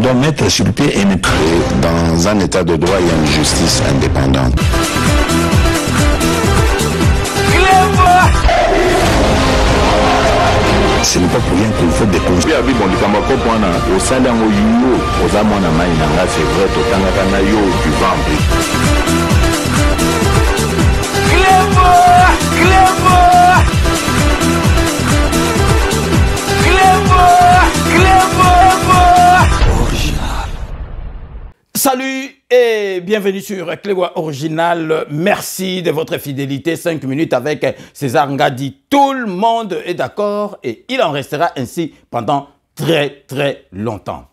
doit mettre sur pied une dans un état de droit, il y a une justice indépendante. Ce n'est pas pour rien qu'il faut des conseils. Salut et bienvenue sur Clébois Original. Merci de votre fidélité. 5 minutes avec César Ngadi. Tout le monde est d'accord et il en restera ainsi pendant très longtemps.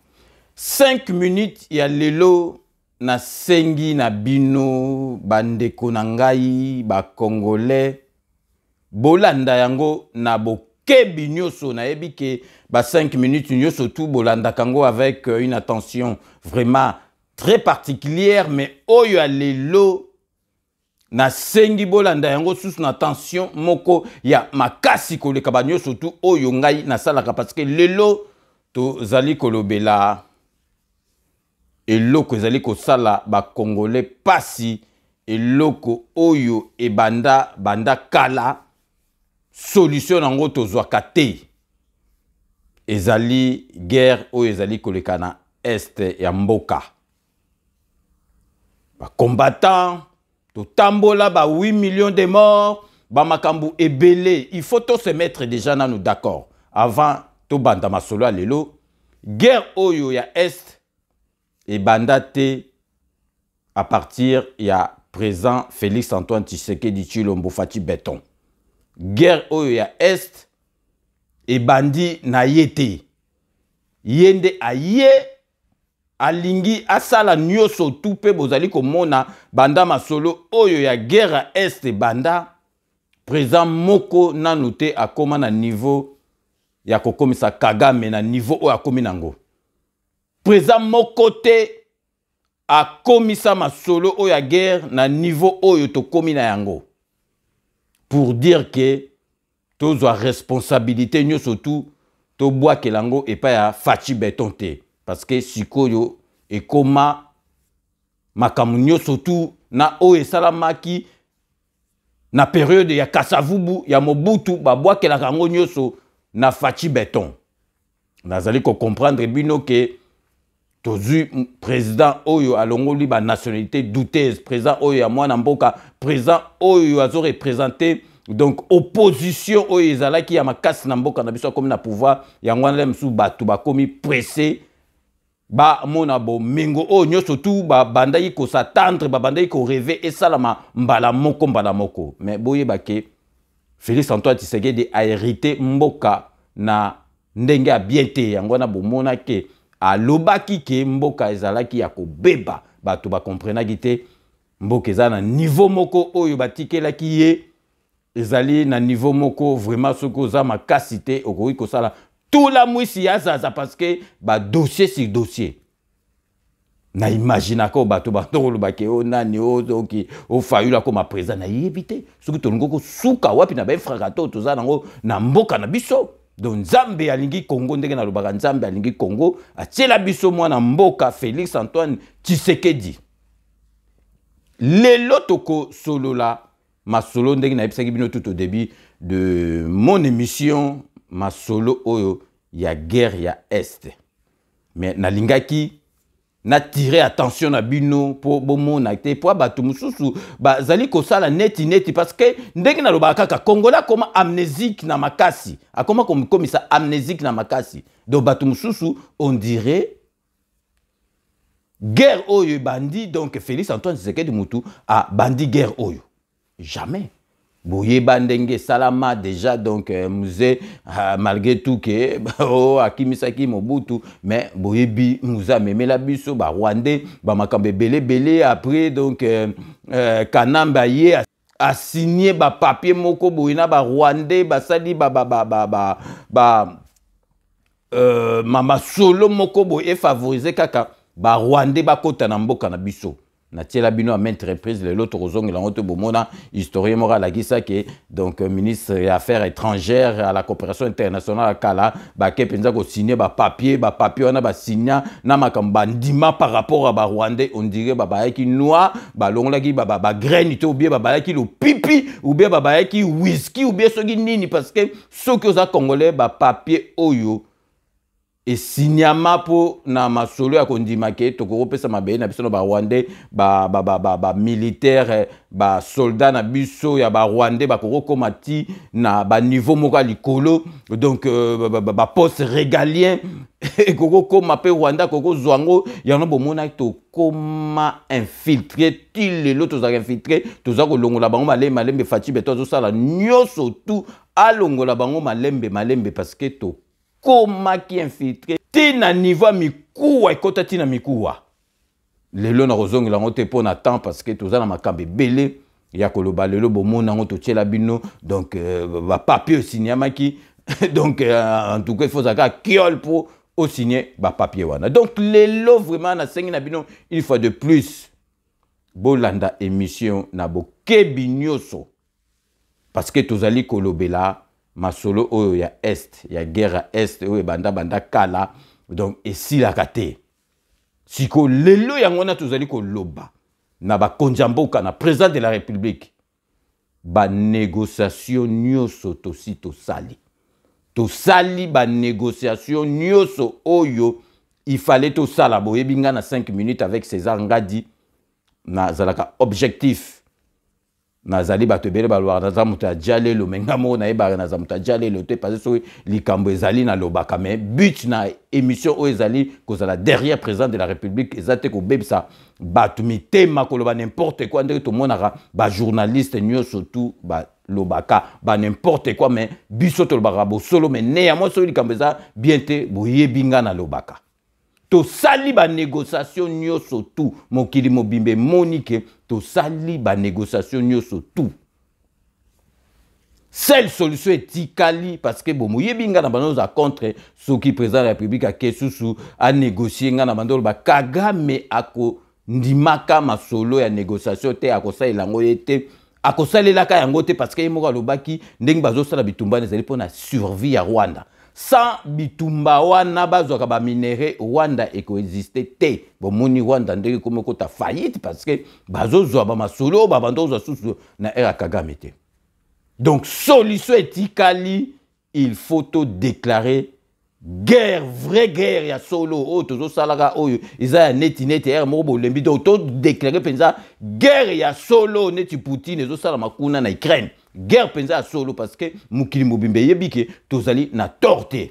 5 minutes, il y a Lelo, na Sengi, na Bino, Bandeko Nangai, ba Congolais, Bolanda Yango, na Bokebi Nyoso, na Ebike, ba 5 minutes, Nyoso tout Bolanda Kango avec une attention vraiment très particulière, mais oyo alelo na sengi bolanda yango sous na tension moko ya makasi koleka banyo surtout oyo ngai na salaka parce que lelo to zali kolobela eloko zali ko sala ba congolais pasi eloko oyo e banda kala solution nango to zwaka te ezali guerre oyo ezali koleka na est ya mboka. Ba combattants, to tambola, ba 8 millions de morts, ba makambu ebele. Il faut tous se mettre déjà dans nous d'accord. Avant, to banda masolo lelo, guerre oyo ya est et bandate à partir ya présent Félix Antoine Tshisekedi Tshilombo Fati Béton. Guerre oyo ya est et bandi na yete. Yende aye alingi asala nyoso tupe bozali komona banda masolo oyo ya guerre est banda présent moko nanute akoma na niveau ya kokomisa Kagame na niveau oyo akomi nango présent moko te akomisa masolo oyo ya guerre na niveau oyo tokomi na yango pour dire que tozwa responsabilité nyoso tout to boake lango epa ya Fati Béton te. Parce que sikoyo et koma makamunyo surtout na o esalamaki na période ya Kasavubu ya Mobutu babwa ke la kango nyoso na Fati Béton. Nazali ko comprendre bino que tozu président oyo alongoli ba nationalité douteuse président oyo ya mwana mboka président oyo azo représenter donc opposition oyo ezalaki ya makasi na mboka na biso comme na pouvoir ya ngwana msu batu bakomi pressé ba mona bo mengo o nyoso tout ba bandai ko s'attendre ba bandai ko rêver et salama mbala moko mais boye bake Félix Antoine Tshisekedi a hérité mboka na ndenge a bien te yango na bo mona ke a lobaki ke mboka ezalaki ya ko beba bato ba comprena gite mboka ezana niveau moko oyo batikelaki ye ezali na niveau moko vraiment soko za makasité okoki ko sala tout la mouisi ya zaza parce que ba dossier sur dossier na imagina ko bato batolo bake o nani o doki o fayula ko ma président na yebite soki tolongo ko suka wapi na ba frakato to za nango na mboka na biso donc Nzambe alingi Congo ndenge na lobaka Nzambe alingi Congo atiela biso mwana mboka Félix Antoine Tshisekedi lelo toko solola masolo ndenge na ebisaki bino tout au début de mon émission masolo oyo ya guerre ya est mais na lingaki na tirer attention na bino po bomona te po batu mususu bazali ko sala neti parce que ndenge na lobaka kaka Congolais comme amnésique na makasi akoma comme ça amnésique na makasi donc batu mususu on dirait guerre oyo bandi donc Félix Antoine Tshisekedi mutu a bandi guerre oyo jamais. Boye bandenge salama déjà donc musée malgré tout que oh akimisaki Mobutu mais boye bi muza memela biso ba Rwandais ba makambe belé après donc Kanamba ye a signé ba papier moko boye na ba Rwandais ba sali mama solo moko boye favoriser kaka ba Rwandais ba kota na mboka na biso na tiela bino à maintes reprises l'autre ozong la honte bomona historien mora la gisa que donc ministre des affaires étrangères à la coopération internationale kala ba ke penza ko signer ba papier wana ba signer na makamba ndima par rapport à ba Rwandais on dirait ba ki noix ba longola ki ba graine to bien ba ki le pipi ou bien ba ki whisky ou bien soki nini parce que ceux que za congolais ba papier oyo et signama po na masolo ya kondima ke tokoko pesa mabe na biso na ba Rwandais ba militaire ba soldat na biso ya ba Rwandais ba koko komati na ba niveau moko likolo donc ba poste régalien koko koma pe Rwanda koko zwango ya no bomona to koma infiltré til l'autre za infiltré to za ko longola bango malembe fati beto zo sala nyoso tout alongola bango malembe parce que to koma qui infiltré tina niveau mikuwa ekota tina mikuwa lelo na rozongi la ngote pona temps parce que toza na makambe belé ya koloba lelo bomona ngoto tiela bino donc ba papier signamaki donc en tout cas il faut zaka kiol pour au signer ba papier wana donc lelo vraiment na sengi na bino une fois de plus bolanda émission na bokebi nyoso parce que tozali kolobela masolo oyo ya est ya guerre est oyo banda kala donc esi la kate siko lelo yango na tozali koloba na ba konjamboka na président de la république ba négociation nyoso tosi tosali ba négociation nyoso oyo il fallait to sala boyebi nga na 5 minutes avec César Ngadi na zalaka objectif nazali bato ebele balwa naza muta jale lo menga mo na ebare naza muta jale lo te parce que likambo ezali na lobaka mais but na émission o ezali kozala derrière président de la république ezate ko bebisa bato mitema koloba n'importe quoi ndenge to monaka ba journaliste nyo surtout ba lobaka ba n'importe quoi mais biso to lobaka bo solo mais ne ya mo so likambo eza bien te boyebinga na lobaka to sali ba négociation nyoso tout mokili mobimbe monique to sali ba négociation nyoso tout seule solution etikali parce que bon moyebinga na bano za contre ceux qui président de la république a kesusu a négocier nga na bando ba Kagame ako ndimaka masolo ya négociation te akosa elango yete akosalela ka yango te parce que yemoko lobaki ndenge bazo sala bitumba nezali pona survie ya Rwanda. Sans bitumba wana bazwaka ba minéraux Rwanda ekoexiste te bomoni Rwanda ndenge comme kota faillite parce que bazozwa ba masolo ba bandozo susu na era Kagame te. Donc solution etikali il faut to déclarer guerre vraie guerre ya solo o tozo salaka oyo iza ya neti er mo bolembi donc to déclarer penza guerre ya solo neti Poutine zo sala makuna na Ukraine. Guerre penza solo parce que mukili mobimbe yebike tozali na torte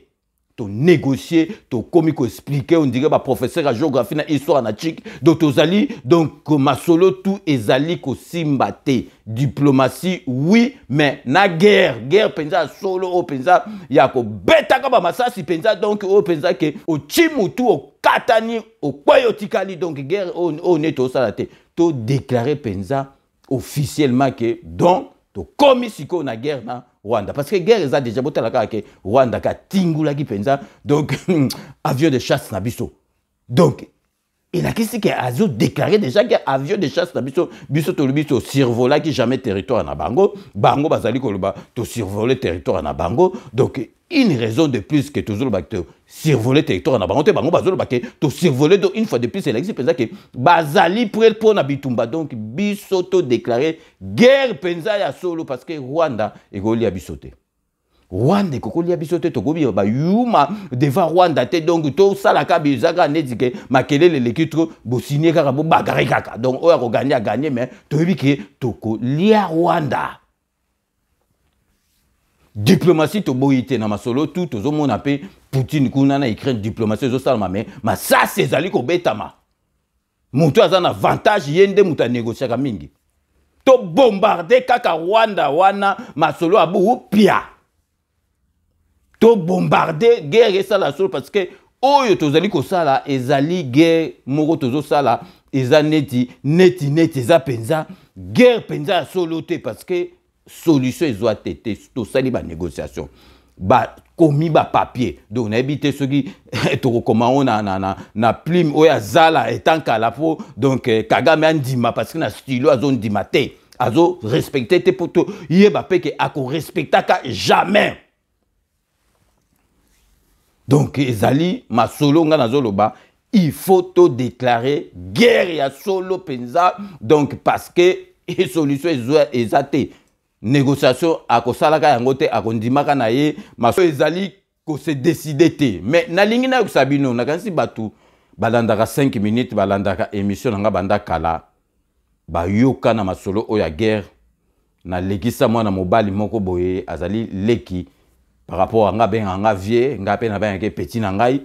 to négocier to komiko expliquer on dirait ba professeur à géographie na histoire na chic donc tozali donc ma solo tout ezali ko simbate diplomatie oui mais na guerre penza solo o penza ya ko beta ka ba masasi penza donc o penza ke o chimutu o katani o koyotikali donc guerre on est au salate to déclarer penza officiellement que donc to komi siko na guerre na Rwanda parce que guerre eza déjà botala ka ke Rwanda ka tingula ki penza donc avion de chasse na biso donc il a qu'est-ce que azo déclaré déjà que avion de chasse na biso to biso survola ki jamais territoire na bango bazali ko loba to survoler territoire na bango donc une raison de plus que toujours survoler territoire na bango te bango bazolo ba ke to survoler donc une fois de plus c'est l'existe penza que bazali pour na bitumba donc biso to déclarer guerre penza ya solo parce que Rwanda ekoli ya biso te Rwanda ekoli ya biso te to kobi ba yuma devant Rwanda te donc to sala ka bizaka netike makelele lekitro bo signer kaka bo bagari kaka donc oya ko gagner mais to yebi ke to ko lia Rwanda. Diplomatie to boyite na masolo tout tozo mona pe Poutine kuna na Ukraine diplomatie zo salama mais ça c'est zali ko betama mutu azana avantage yende muta négocier ka mingi to bombarder kaka Rwanda wana masolo abu pia to bombarder guerre ça la solo parce que oyo tozali ko sala ezali guerre moko tozo sala eza neti eza penza guerre penza solo te parce que solution ezoa tete to sali ba négociation ba komi ba papier donc na ebité ceux qui to recommande na plume o ya zala etanka la po donc Kagame andima parce que na stylo azon dimate azo respecter te poto yeba pe que ako respectaka jamais donc ezali masolo nga nazoloba il faut to déclarer guerre ya solo penza donc parce que et solution ezate négociation à kosalaka yango te akondimaka na ye maso ezali ko se décider te mais na lingi na kusabino na kanisi batu balandaka 5 minutes balandaka émission nga banda kala ba yoka na masolo o ya guerre na lekisa mwana mobali moko boye azali leki par rapport à nga benga nga vie nga pe na benga petit na ngai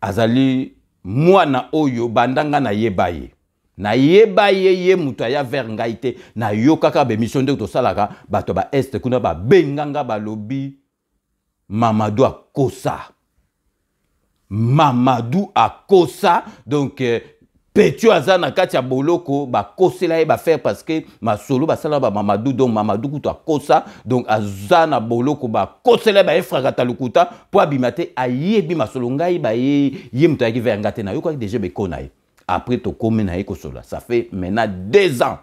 azali mwana oyo bandanga na yebaye na yeba ye mutu ya vers ngai te na yo kaka be mission de to salaka bato ba est kuna ba benganga ba lobi Mamadou akosa donc Petio azana kati ya boloko ba kosela e ba faire parce que masolo ba sala ba Mamadou donc Mamadou kuto akosa donc azana boloko ba kosela ba efragata lukuta po abimate ayebi masolo ngai ba ye mutu ya ki vers ngate na yo kwa déjà be konaye. Après to comme na ekosola ça fait maintenant 2 ans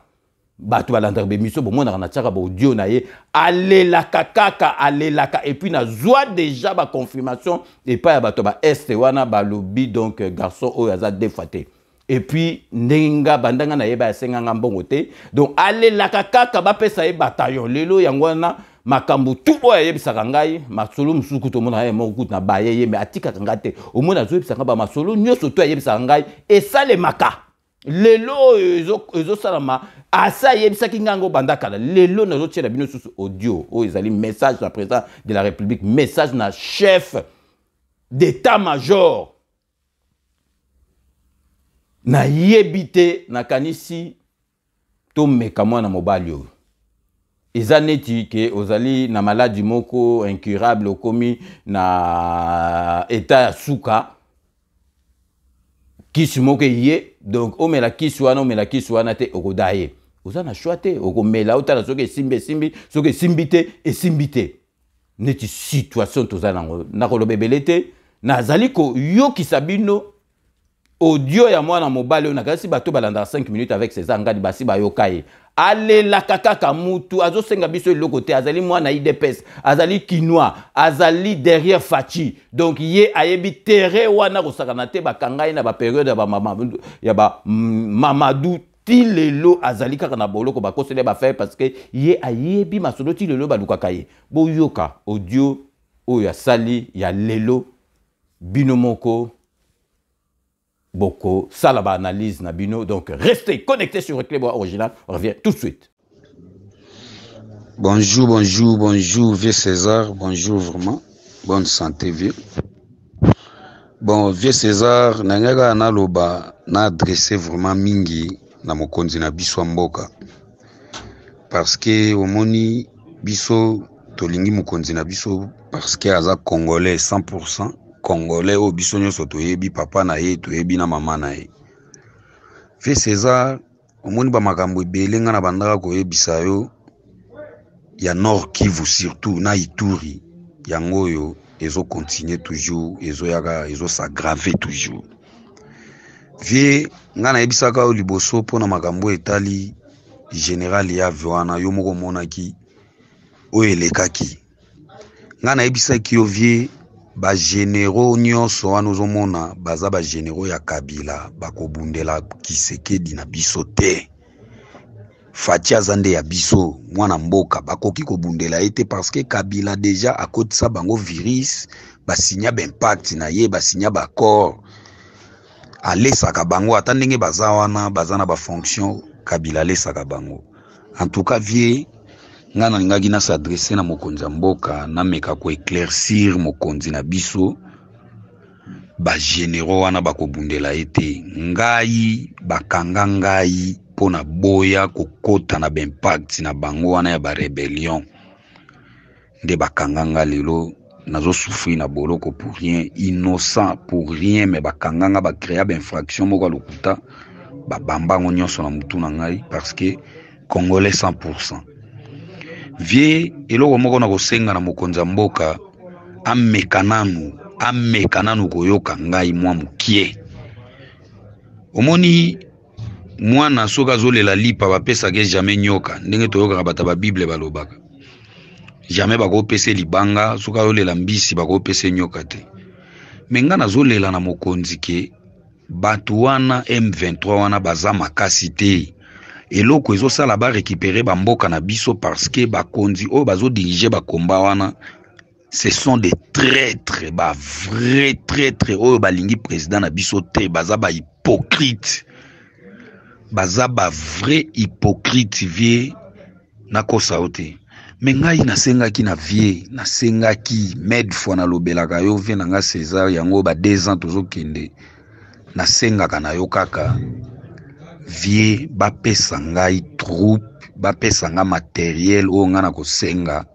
bato balandaka bemiso bomona na tiaka ba audio na ye alela kaka alela et puis na zwa déjà ba confirmation et pas ya bato ba est wana ba lobby donc garçon o yaza défaté et puis nenga bandanga na ye ba senga mbongo te donc alela kaka ba pesa ye bataillon lelo yango na makambo tout oya yebisaka ngai masolo musuku to mona ye moko na baye ye mais atika ngate o mona zo yebisaka ba masolo nyoso to yebisaka ngai et ça les maka lelo ezo salama asa yebisaki ngango bandaka lelo nazo tiela bino susu audio o ezali message na président de la République message na chef d'état-major na yebite na kanisi to meka mwana mobali oyo ezaneti ke ozali na maladie moko incurable okomi na état ya suka kisi moko ye donc omela kisi wana te okodaye ozana choix te okomela otala soki esimbi soki esimbi te neti situation tozala nango nakoloba ebele te nazali koyokisa bino audio ya mwana mobali na kasi bato balandaka 5 minutes avec ses angadi basi bayokaye alela kaka mutu azosenga biso eloko te azali mwana IDPS azali kinois azali derrière Fachi donc ye ayebi terre wana kosakana te bakangai na ba période ya ba Mamadou tilelo azali kaka na boloko bakosele ba faire parce que ye ayebi masolo tilelo balukaka ye boyoka audio oyo sali ya lelo binomoko Boko, Salaba analyse Nabino. Donc, restez connectés sur le Club Original. On revient tout de suite. Bonjour, Vieux César. Bonjour, vraiment. Bonne santé, Vieux. Bon, Vieux César, Nangaga Analoba n'a adressé vraiment Mingi na mokonzi na biso mboka. Parce que au moni biso tolingi mokonzi na biso parce que aza congolais 100%. Congolais au bisonyo soto yebi papa na ye to yebi na mama na ye. Vieux César omoni ba makambo ebele nga na bandaka ko yebisa yo ya Nord Kivu surtout na Ituri yango yo ezo continuer toujours ezo s'aggraver toujours. Vieux nga na yebisaka o liboso pona makambo etali général ya Vwana yo moko monaki o elekaki. Nga na yebisaki yo Vieux ba généraux nyonso wana ozomona baza ba généraux ya Kabila bakobundela Kisekedi na biso te. Fachi azande ya biso mwana mboka bakoki kobundela ete parce que Kabila déjà akotisa bango virus basinya impact na ye basinya accord alesaka bango ata ndenge baza wana baza na ba fonction Kabila alesaka bango. En tout cas Vieux nga na lingaki na s'adresser na mokonzi mboka na meka ko éclaircir mokonzi na biso ba généraux wana bakobundela ete ngai bakanga ngai pona boya kokota na impact na bango wana ya ba rébellion nde bakanga nga lelo nazo souffrir na boloko pour rien innocent pour rien mais bakanga nga ba créer ba infraction moko lokuta ba bambango nyonso na mutu na ngai parce que congolais 100%. vie eloko moko na kosenga na mokonzi mboka amekananu koyoka ngai mwa mukie. Omoni mwana soka azolela lipa bapesaka jamais nyoka ndenge toyokaka bata ba Bible balobaka. Jamais bakopesa libanga soka azolela mbisi bakopesa nyoka te. Menga nazolela na mokonzi ke batu wana M23 wana baza makasi te. Eloko ezosala ba récupérer ba mboka na biso parce que bakonzi oyo bazo diriger ba combat wana ce sont des traîtres, ba vrais traîtres oyo balingi président na biso te, baza ba hypocrite. Baza ba vrai hypocrite vie na kosa ote. Mengai nasengaki na vie, nasengaki med fois na lobelaka yo vie na nga César yango ba 2 ans tozokende. Nasengaka na yo kaka vie bapesa ngai troupe, bapesa nga matériel o nga na kosenga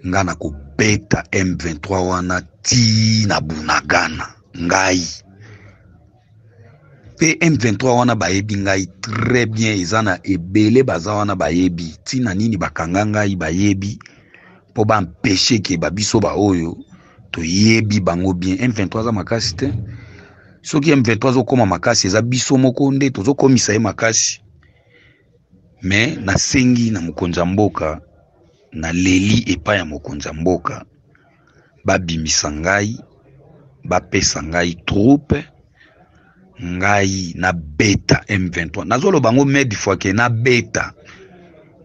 nga na kobeta M23 wana ti na Bunagana ngai. Pe M23 wana bayebi ngai très bien, ezana ebele baza wana bayebi ti na nini bakanga ngai bayebi po ba empêcher ke babiso ba oyo to yebi bango bien. M23 za makasi te. Soki M23 zo koma makasi eza biso moko nde tozo komisa ye makasi. Mais nasengi na mokonza mboka na leli epa ya mokonza mboka babimisa ngai bapesa ngai troupe ngai na beta M23 nazoloba ngo med fois ke na beta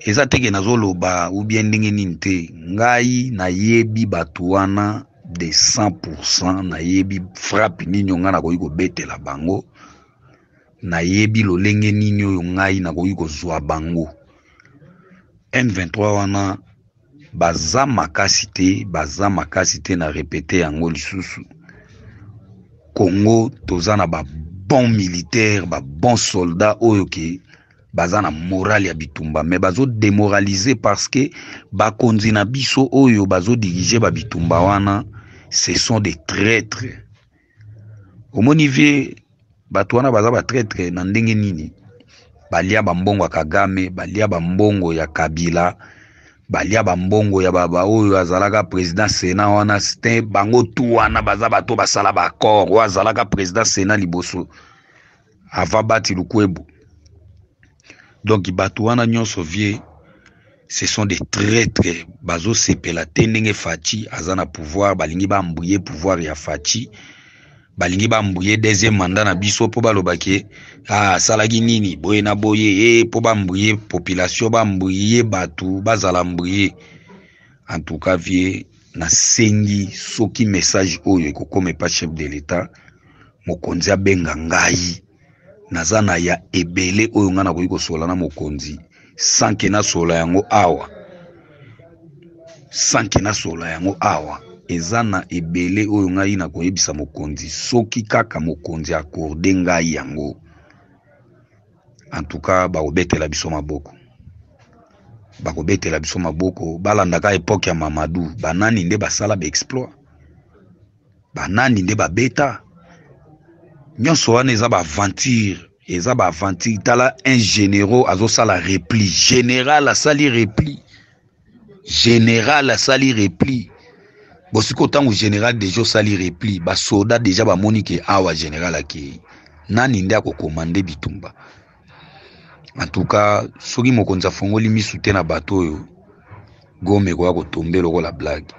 eza teke nazoloba ou bien ndenge nini te ngai na yebi batu wana de 100% na yebi frappe nini nga na koyi ko betela bango na yebi lolenge nini oyo ngai na koyi ko zwa bango. M23 wana baza makasi te na répéter yango lisusu. Congo toza na ba bon militaire, ba bon soldat oyo ke baza na moral ya bitumba mais bazo démoraliser parce que bakonzi na biso oyo bazo diriger ba bitumba wana ce sont des traîtres. Omoni vie bato wana baza ba traître na ndenge nini balia ba mbongo ya Kagame, balia ba mbongo ya Kabila, balia ba mbongo ya baba oyo azalaka président Sénat wana c'était bango tout wana baza bato basala ba accord o azalaka président Sénat liboso avant bati lukwebo. Donc bato wana nyonso vie ce sont des traîtres bazo sepela tendenge Fachi azana pouvoir balingi ba mbouyer pouvoir ya Fachi balingi ba mbouyer deuxième mandat na biso po balobake salaki nini boye na boye po ba mbouyer population ba mbouyer batu bazala mbouyer. En tout cas vie na sengi soki message oyo ekokome pa chef de l'état mokonzi abenga ngai nazana ya ebele oyo ngana koyi kosola na mokonzi sanke na sola yango awa ezana ebele oyo ngai na koyebisa mokonzi soki kaka mokonzi accorde ngai yango. En tout cas bakobetela biso maboko balandaka époque ya Mamadou banani nde basala ba exploit banani nde babeta nyonso wana eza ba aventure tala un généraux azosala repli général asali repli bosiko tango général déjà sali repli ba soda déjà ba monike awa général aki nani nde akokomande bitumba. En tout cas soki mokonza fongoli misute na bato oyo Goma ko akotombe lokola blague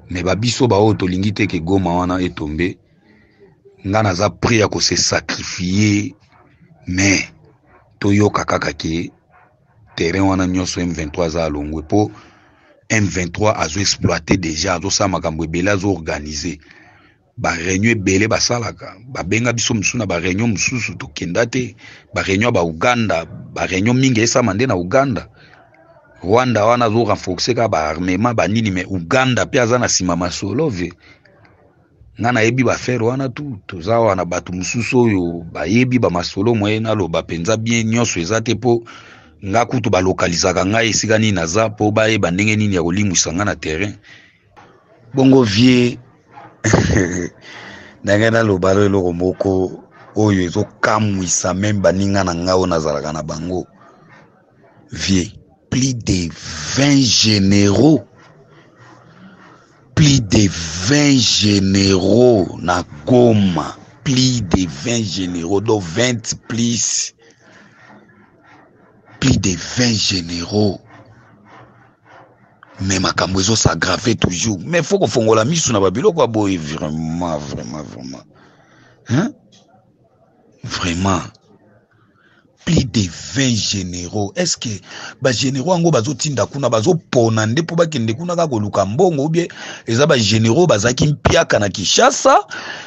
mais babiso ba oyo tolingi te ke Goma wana etombe ngana za prix ya ko se sacrifier mais toyoka kaka ke terrain wana nyonso M23 za alongwe po M23 azo exploiter déjà azo sa makambo ebele azo organiser ba réunion ebele basalaka babenga biso musuna ba réunion mususu tokenda te ba réunion ba Uganda ba réunion mingi esama nde na Uganda Rwanda wana zo renforcer ka ba armement ba nini mais Uganda pe aza na sima masolo ve ngana yebi ba faire wana tu toza wana batu mususu oyo ba yebi ba masolo moyena lo ba penza bien nyonso ezate po nga kutu ba localisaka ngai esika nini naza po ba yeba ndenge nini ya kolimwisa nga na terrain bongo vie nangena lo balo eloko moko oyo ezo kamwisa même baninga na ngao nazalaka na bango vie plus de 20 généraux. Plus de 20 généraux na Goma. Plus de 20 généraux, donc 20 plus. Plus de 20 généraux. Mais makambo ezo s'aggraver toujours. Mais faut qu'on fongola misu na babilo kwa boy vraiment. Hein? Vraiment. Plus de 20 généraux. Est-ce que ba généraux ango bazo tinda kuna bazo pona nde po bakende kuna ka koluka mbongo ou bien eza ba généraux bazaki mpiaka na Kinshasa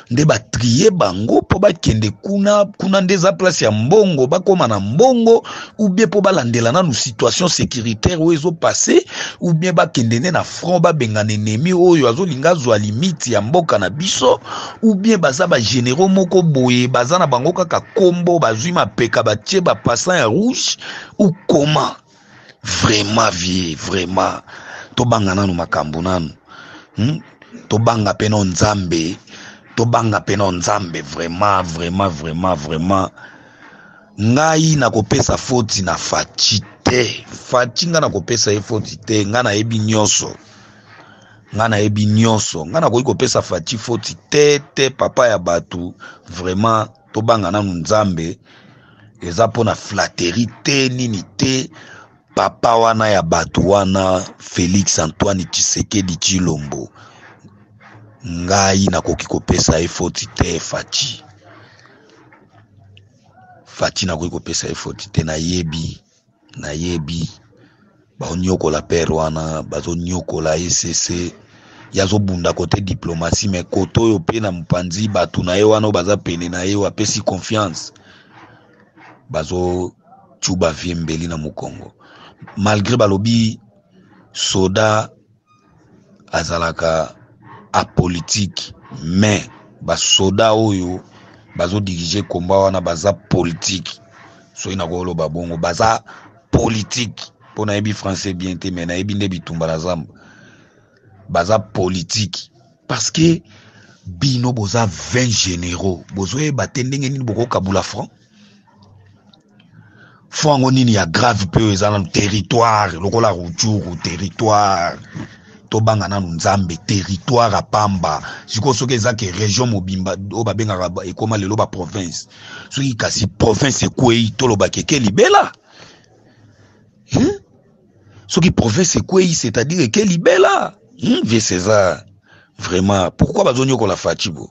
nde ba trier bango po bakende kuna nde za place ya mbongo bakoma na mbongo ou bien po balandela na situation sécuritaire ou ezo passer ou bien bakende na front ba bengana ennemi oyo azo linga zwa limite ya mboka na biso ou bien baza ba généraux moko boye baza na bango kaka kombo bazwi mapeka batie ba passant ya rouge ou comment vraiment vie vraiment to banga nanu makambo nanu to banga pena nzambe vraiment ngai na kopesa foti na Faci te Faci nga na kopesa e foti te nga na ebi nyonso nga na koyi kopesa Faci foti te papa ya batu vraiment to banga nanu nzambe eza pona flatterie te nini te papa wana ya batu wana Félix Antoine Tshisekedi Tshilombo ngai nakoki kopesa efoti te Faci nakoki kopesa efoti te nayebi baonyokola pere wana bazonyokola ECC yazobunda kote diplomatie mais koto oyo pe na mpanzi batu na ye wana baza pene na ye wapesi confiance bazo chuba vie mbeli na Mukongo malgré balobi soda azalaka apolitique mais basoda oyo bazo diriger combat wana baza politique so ina ko loba bongo baza politique pona ebi français bien te mais na ebi nde bitumba na zamba baza politique parce que bino boza 20 généraux bozoe batendenge nini boko kabula front fongo nini ya grave peu ezana territoire lokola Rutshuru territoire to banga nanu nzambe territoire a Pamba siko soki ezake région mobimba o babenga ekoma lelo ba province soki kasi province ekwei to loba keke libela soki province ekwei c'est-à-dire que libela Vieux César vraiment pourquoi bazonyokola Faci bo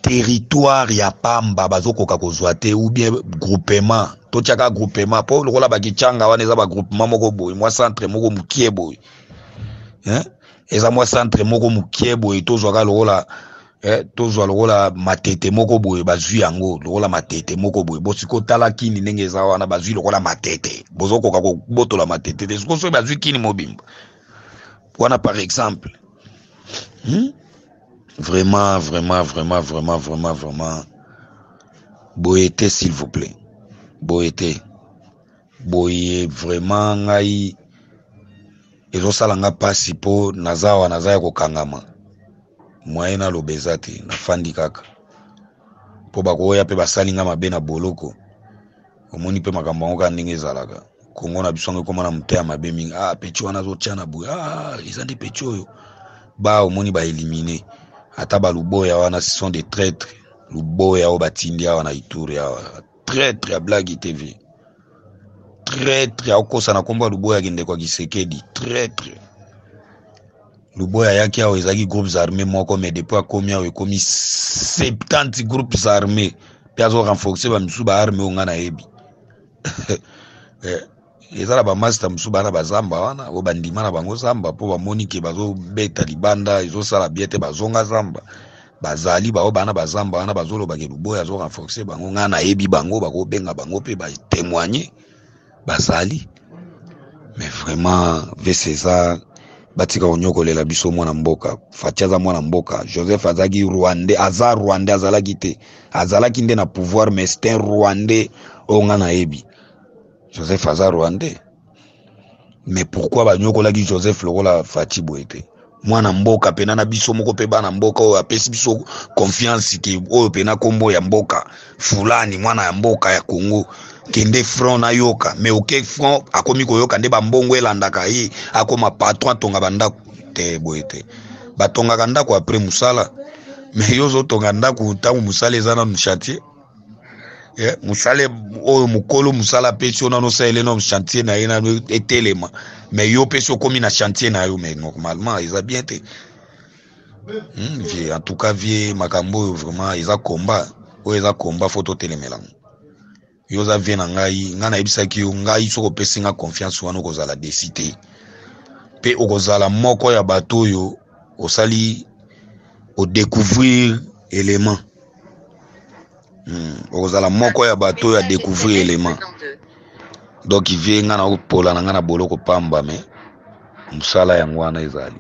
territoire ya Pamba bazokoka kozwa te ou bien groupement to tiaka groupement po lokola bakichanga wana eza ba groupement moko boy moi centre moko mukie boy eza moi centre moko mukie boy tozwaka lokola tozwa lokola matete moko boy bazwi yango lokola matete moko boy bosiko tala kini ndenge eza wana bazwi lokola matete bozokoka ko botola matete te siko so bazwi kini mobimba wana par exemple vraiment boyete s'il vous plaît boyete boye vraiment ngai ezosalanga pasi po naza ya kokangama moyen na lobeza te nafandi kaka po bakoya pe basalinga mabe na boloko omoni pe makambo yango ka ndenge ezalaka Kongo na biso ngo koma na muteya mabe mingi pecho wana zotia na boye eza nde pecho oyo ba omoni ba éliminer ata ba luboya wana ce sont des traîtres luboya o batindi wana Ituri ya traître ya Blague TV traître akosa na komba luboya kende kwa Kisekedi traître luboya yaki awo ezaki groupes armés moko mais depuis akomi awo ekomi 70 groupes armés pe azo renforcer ba misu ba armée onga na yebi ezala ba master misu bana bazamba wana o bandima na bango zamba po bamoni ke bazo beta libanda ezo sala biete bazonga zamba bazali bao bana bazamba wana bazolo ba ke luboya azo renforcer bango nga na yebi bango bako benga bango pe ba témoigner bazali mais vraiment Vieux César batika onyokolela biso mwana mboka Faci aza mwana mboka Joseph azaki Rwandais azalaki te azalaki nde na pouvoir mais c'est un Rwandais onga na yebi Joseph aza Rwandais mais pourquoi banyokolaki Joseph lokola Faci boete mwana mboka pena na biso moko pe bana mboka oyo apesi biso confiance ki oyo pena kombo ya mboka fulani mwana ya mboka ya Congo kende front na yoka mais ok front akomi koyoka nde bambongo elandaka ye akoma patron tonga bandako te boete batongaka ndako après musala mais yozo tonga ndako tangu musala ezana mu chantier musala oyo mukolo musala pesi ona no saele no chantier na ina etelema mais yo pesi okomi na chantier na yo mais normalement ils bien te en tout cas vie makambo vraiment ils a combat o ils a combat photo telemela yo za vie na ngai ngana ebisaki yo ngai soko pesi nga confiance wana kozala décider pe okozala moko ya bato yo osali o découvrir élément okozala moko ya bato ya découvrir élément donc il vient ngana opola na ngana boloko pamba mais musala yango wana ezali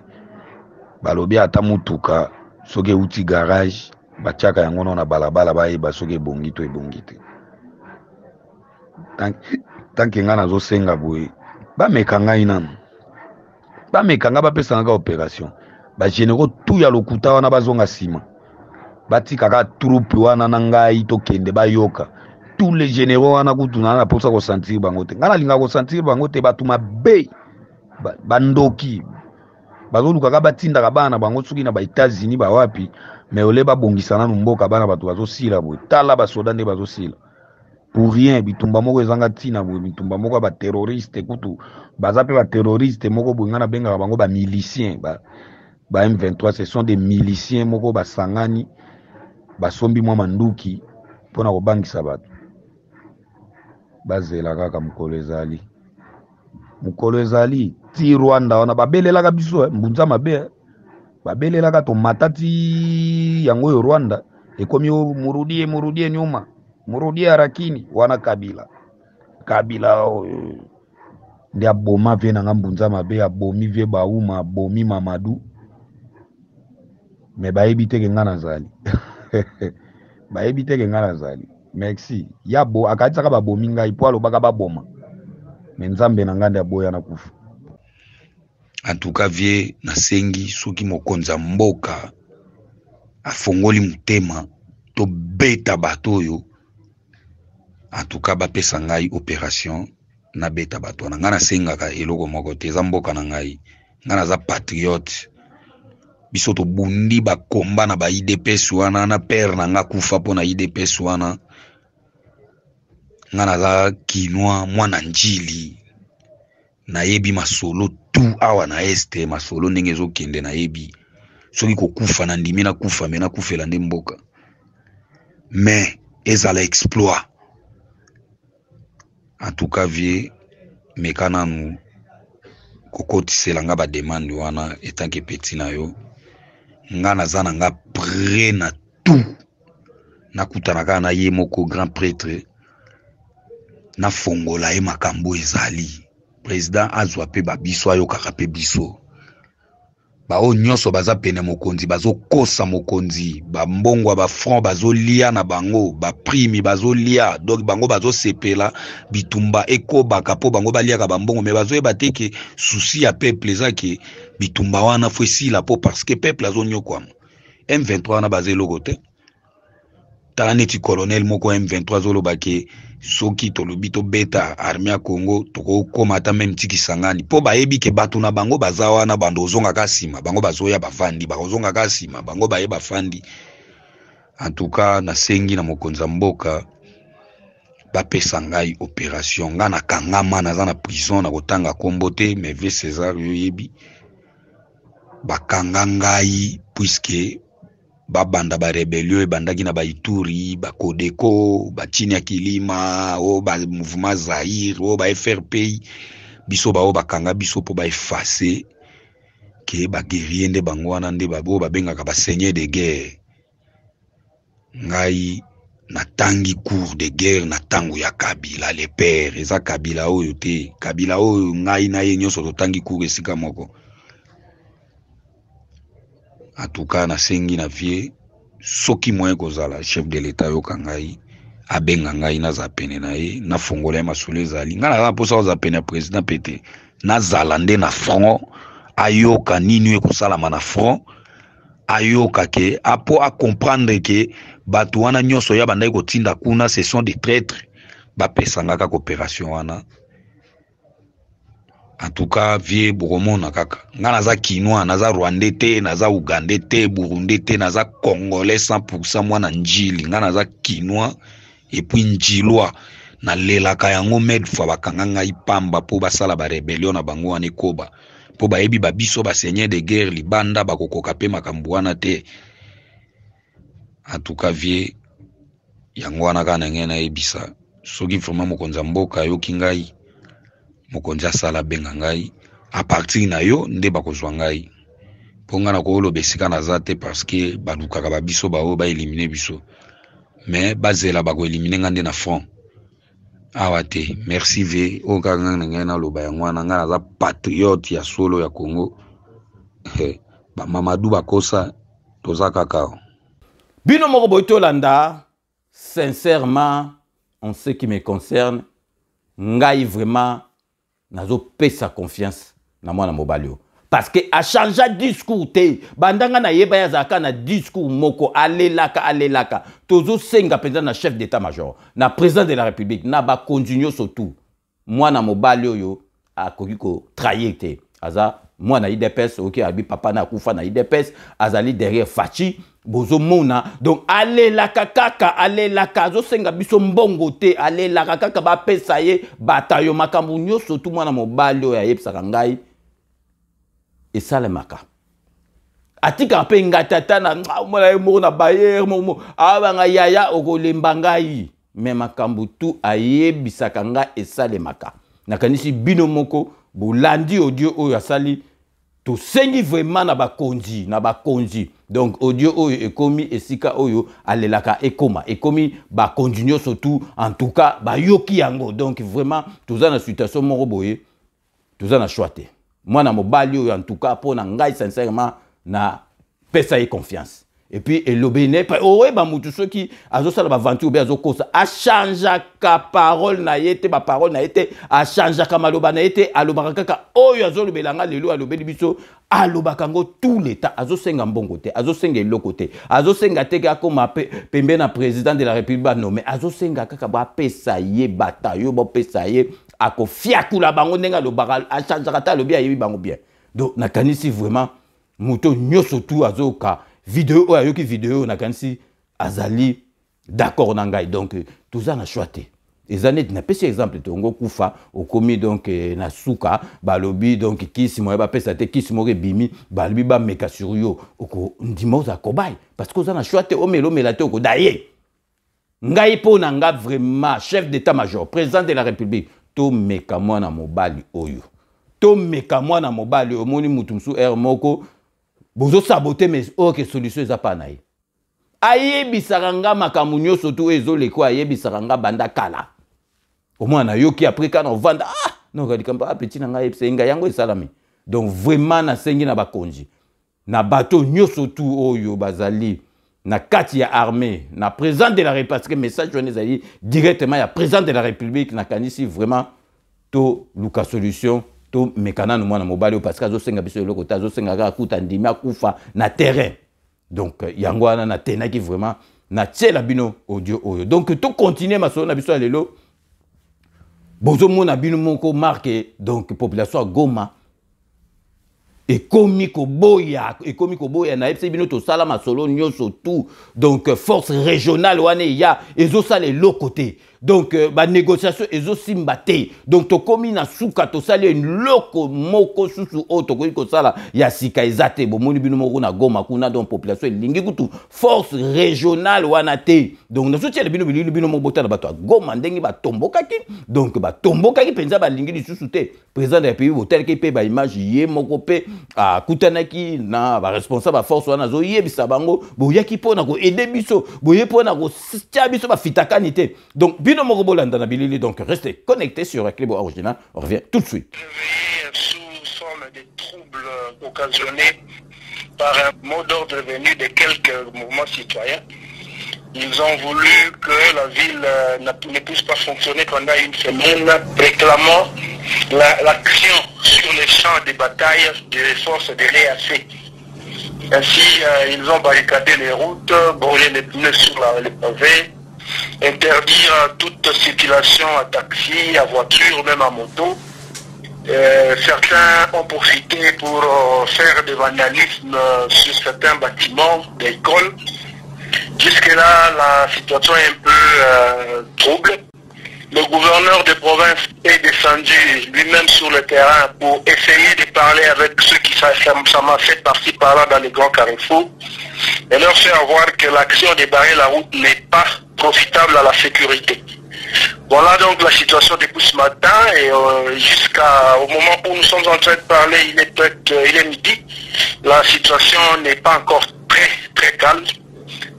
balobi ata mutuka soki uti garage batiaka yango na balabala bayeba soki ebongi to ebongi te tanke nga nazosenga boye bameka ngai nanu bameka nga bapesa nga opération bagénéraux tout ya lokuta wana bazonga nsima batikaka troupe wana na ngai tokende bayoka tous les généraux wana kutuna na posa kosentir bango te nga nalinga kosentir bango te bato mabe bandoki bazolukaka batindaka bana bango soki na ba-États-Unis bawapi mais ole babongisa nanu mboka bana bato bazosila boye tala basoda nde bazosila pour rien bitumba moko ezanga tina boye bitumba moko ba terroriste kutu baza pe ba terroriste moko boye ngana bengaka bango ba miliciens ba M23 ce sont des miliciens moko basangani basombi mwa manduki pona kobangisa bato bazela kaka mukolo ezali ti Rwanda wana babelelaka biso mbunza mabe babelelaka to matati yango yo Rwanda ekomi murudie nyuma murudie harakini wana Kabila ndi aboma vie na mbunza mabe abomi vie bauma abomi Mamadu me bayebi teke ngana zali bayebi teke ngana zali merci yabo akataka babomi ngai po alobaka baboma me nzambe na ngande aboya na kufa en tout cas vie na sengi soki mokonza mboka afongoli mutema to beta bato yo en tout cas bapesa ngai opération na beta bato na ngana sengaka eloko moko te za mboka na ngai ngana za patriote biso to bundi ba komba na ba IDPS wana na père na nga kufa pona IDPS wana ngana za kinwa mwana njili na yebi masolo tu awa na este masolo ndenge ezokende na yebi soki kokufa na ndimi na kufa me na kufela nde mboka mais ezala exploit en tout cas vie mekana nu kokotisela nga ba demande wana etanke petit na yo nga nazana nga prêt na tout nakutanaka na ye moko grand prêtre na fongola ye makambo ezali président azwa pe babiso ayokaka pe biso bao nyonso baza pene mokonzi bazokosa mokonzi bambongwa ba franc bazolia na bango ba prime bazolia donc bango bazosepela bitumba ekobaka po bango baliaka bambongo mais bazoyeba te ke souci ya peuple ezake bitumba wana fo esila po parce que peuple azonyokwama M23 na bazeloko te tala neti colonel moko M23 zoloba ke soki tolobi to beta armée ya Congo toko komata même tikisangani po bayebi ke bato na bango baza wana bando ozonga kasima bango bazoya bafandi bazonga kasima bango baye bafandi en tout cas na sengi na mokonza mboka bapesa ngai opération nga na kangama naza na prison na kotanga kombo te mais ve César yoyebi bakanga ngai puisque babanda ba rebellion ebandaki na ba Ituri ba Kodeko ba chini ya Kilima o ba mouvement Zaïre o ba FRPI biso ba o bakanga biso po ba effacer ke ba guerrier nde bango wana nde babo babengaka ba seigneur de guerre ngai na tangi cours de guerre na tango ya Kabila les pères eza Kabila oyo te Kabila oyo ngai na ye nyonso to tangi cours esika moko. En tout cas na sengi na vie soki moyen kozala chef de l'état yo kangai abenga ngai na zapene na ye na fongola masolo ezali nga na posa oza pene président pété na zalande na front ayoka nini ekosalama na front ayoka ke apo a comprendre ke bato wana nyonso ya bandai kotinda kuna ce sont des traîtres bapesanga kaka opération wana. En tout cas, vie boromona kaka. Nga naza Kinois, naza Rwandais te, naza Ougandais te, Burundais te, naza Congolais 100% mwana njili. Nga naza Kinois et puis njilois. Na lelaka yango med fwa bakanga ngai pamba po basala ba rebellion na bango wana ekoba. Po bayebi babiso ba seigneur de guerre libanda bakokoka pe makambo wana te. En tout cas, vie yango wana kana ngena ebisa. Soki vraiment mokonza mboka yoki ngai. Mokonzi asala benga ngai a partir na yo nde bakozwa ngai ponga na ko lobesika na zate parce que balukaka babiso bao ba éliminer biso mais bazela bako éliminer ngande na front awate. Merci ve o kanga na loba yango na nga za patriote ya solo ya Congo ba Mamadou bakosa toza kakao bino moko boito landa. Sincèrement en ce qui me concerne ngai vraiment nazo pesa confiance na mwana mobali parce que a changé discours te bandanga na yeba ya zaka na discours moko alelaka tozo senga penza na chef d'état-major na président de la république na ba continuer surtout mwana mobali oyo akoki ko trahir te aza mwana IDPS oki abi papa na kufa na IDPS azali derrière Fachi bozo mona donc alelaka kaka alelaka zo senga biso mbongo te alelaka kaka ba pesa ye batayo makambu nyoso tout mwana mobali oyo ayebisaka ngai esalemaka atika pe ngatata na mwana mo na bayer mo abanga yaya okolemba ngai me makambu tu ayebisaka ngai esalemaka nakanisi bino moko bolandi audio oyo asali to sengi vraiment na bakonzi donc audio oyo ekomi esika oyo alelaka ekomi ba continuer surtout en tout cas ba yoki yango donc vraiment toza na situation moko boye toza na choix te mwana mobali oyo en tout cas pona ngai sincèrement na pesa ye confiance et puis elobene oye ba mutu soki azosala ba aventure be azokosa a change ka parole na yete ba parole na yete a change ka maloba na yete alobaka kaka oyo azolobelanga lelo alobeli biso alobaka ngo tout l'état azosenga mbongo te azosenga eloko te azosenga te ka koma pembe na président de la république ba nommé azosenga kaka ba pesa ye batayo ba pesa ye akofiakula bango ndenga lobaka a change ka ta lobi ayebi bango bien donc nakanisi vraiment muto nyoso tout azoka vidéo ayoki vidéo nakanisi azali d'accord na ngai donc toza na choix te ezane na pesi exemple tongo kufa okomi donc na suka balobi donc kisi moya ba pesa te kisi mo bimi balobi ba meka sur yo oko ndimo za kobay parce que oza na choix te omelo melate oko daye ngai pona nga vraiment chef d'état-major président de la république to meka mwana mobali oyo to meka mwana mobali omoni mutumsu moko bozo saboter mais ok solution eza pa na ye ayebisaka nga makambo nyonso tu ezoleko ayebisaka nga banda kala omwana yoki après kana ovanda non kadikamba petit na nga yebsenga yango esalami donc vraiment nasengi na bakonzi na bato nyonso tu oyo bazali na kati ya armée na président de la république parce que message wana ezali directement ya président de la république nakanisi vraiment to luka solution to mekana no mwana mobali parce que azosenga biso eloko ta azosenga ka kuta ndimi akufa na terrain donc yango wana na tenaki vraiment na tiela bino audio oyo donc to continuer masolo na biso lelo bozo mona bino moko marqué donc population Goma ekomi koboya na epse bino to sala masolo nyoso tout donc force régionale wane ya ezo sala eloko te donc ba négociation ezo simba te donc to komi na suka to sala loko moko susu o to ko sala ya sika ezate bo moni bino moko na Goma kuna donc population lingi kutu force régionale wana te donc na soutien bino moko bota na bato Goma ndengi ba tombokaki donc ba tombokaki penza ba lingi di susu te président de la pays botel ki pe ba image ye moko pe a kutanaki na ba responsable force wana zo yebisa bango bo yaki pona ko aider biso bo ye pona ko tia biso ba fitakani te donc bino moko bolanda na bilili donc restez connectés sur Clibo Original on revient tout de suite sous forme de troubles occasionnés par un mot d'ordre venu de quelques mouvements citoyens. Ils ont voulu que la ville ne puisse pas fonctionner pendant une semaine, réclamant l'action sur les champs de bataille des forces de l'EAC. Ainsi, ils ont barricadé les routes, brûlé les pneus sur les pavés, interdire toute circulation à taxi, à voiture, même à moto. Certains ont profité pour faire des vandalismes sur certains bâtiments d'écoles. Jusque-là, la situation est un peu trouble. Le gouverneur de province est descendu lui-même sur le terrain pour essayer de parler avec ceux qui s'amassaient par-ci par-là dans les grands carrefours et leur faire voir que l'action de barrer la route n'est pas profitable à la sécurité. Voilà donc la situation depuis ce matin et jusqu'au moment où nous sommes en train de parler, il est midi. La situation n'est pas encore très calme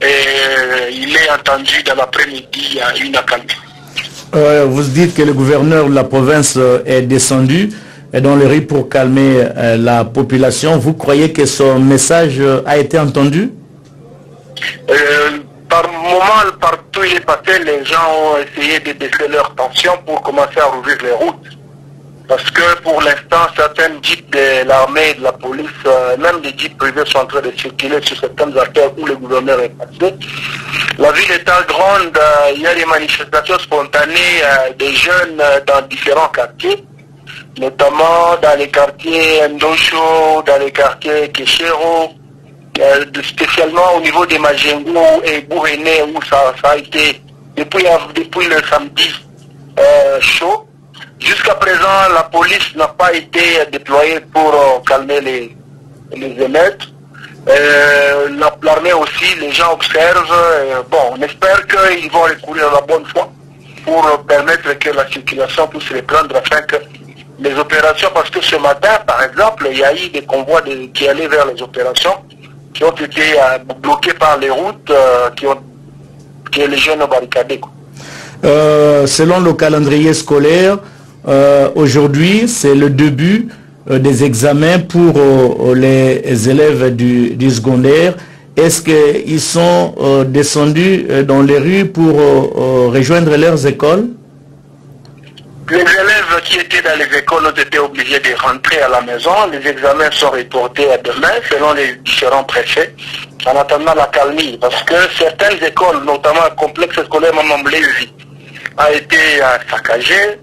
et il est entendu dans l'après-midi à une accalmie. Vous dites que le gouverneur de la province est descendu dans les rues pour calmer la population. Vous croyez que son message a été entendu? Par moment, partout il est passé, les gens ont essayé de baisser leur tension pour commencer à rouvrir les routes. Parce que pour l'instant, certains jeeps de l'armée et de la police, même des jeeps privés sont en train de circuler sur certaines artères où le gouverneur est passé. La ville étant grande, il y a des manifestations spontanées des jeunes dans différents quartiers, notamment dans les quartiers Ndosho, dans les quartiers Keshero, spécialement au niveau des Majengo et Bouréné où ça a été depuis le samedi chaud. Jusqu'à présent, la police n'a pas été déployée pour calmer les émeutes. L'armée aussi, les gens observent. Bon, on espère qu'ils vont recourir à la bonne foi pour permettre que la circulation puisse reprendre afin que les opérations, parce que ce matin, par exemple, il y a eu des convois qui allaient vers les opérations qui ont été bloqués par les routes que les jeunes ont barricadées. Selon le calendrier scolaire, aujourd'hui, c'est le début des examens pour les élèves du secondaire. Est-ce qu'ils sont descendus dans les rues pour rejoindre leurs écoles? Les élèves qui étaient dans les écoles ont été obligés de rentrer à la maison. Les examens sont reportés à demain selon les différents préfets en attendant la calmie. Parce que certaines écoles, notamment le complexe scolaire Maman Blaise, a été saccagé.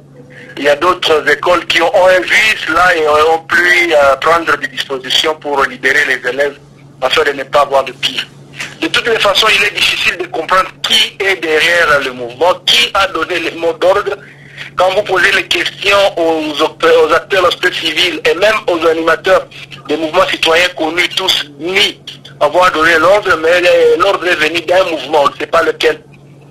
Il y a d'autres écoles qui ont vu cela et ont pu prendre des dispositions pour libérer les élèves afin de ne pas avoir de pire. De toutes les façons, il est difficile de comprendre qui est derrière le mouvement, qui a donné le mot d'ordre. Quand vous posez les questions aux acteurs civils et même aux animateurs des mouvements citoyens connus, tous ni avoir donné l'ordre, mais l'ordre est venu d'un mouvement, on ne sait pas lequel.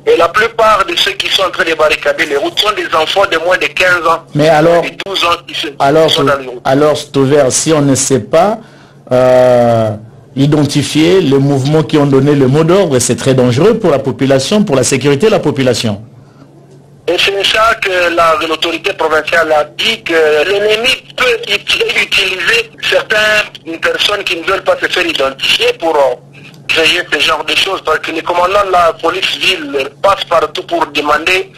Et la plupart de ceux qui sont en train de barricader les routes sont des enfants de moins de 15 ans. Mais alors, et 12 ans qui sont dans les routes. Alors, Stover, si on ne sait pas identifier les mouvements qui ont donné le mot d'ordre, c'est très dangereux pour la population, pour la sécurité de la population. Et c'est ça que l'autorité provinciale a dit, que l'ennemi peut utiliser certaines personnes qui ne veulent pas se faire identifier pour créer ce genre de choses, parce que les commandants de la police ville passent partout pour demander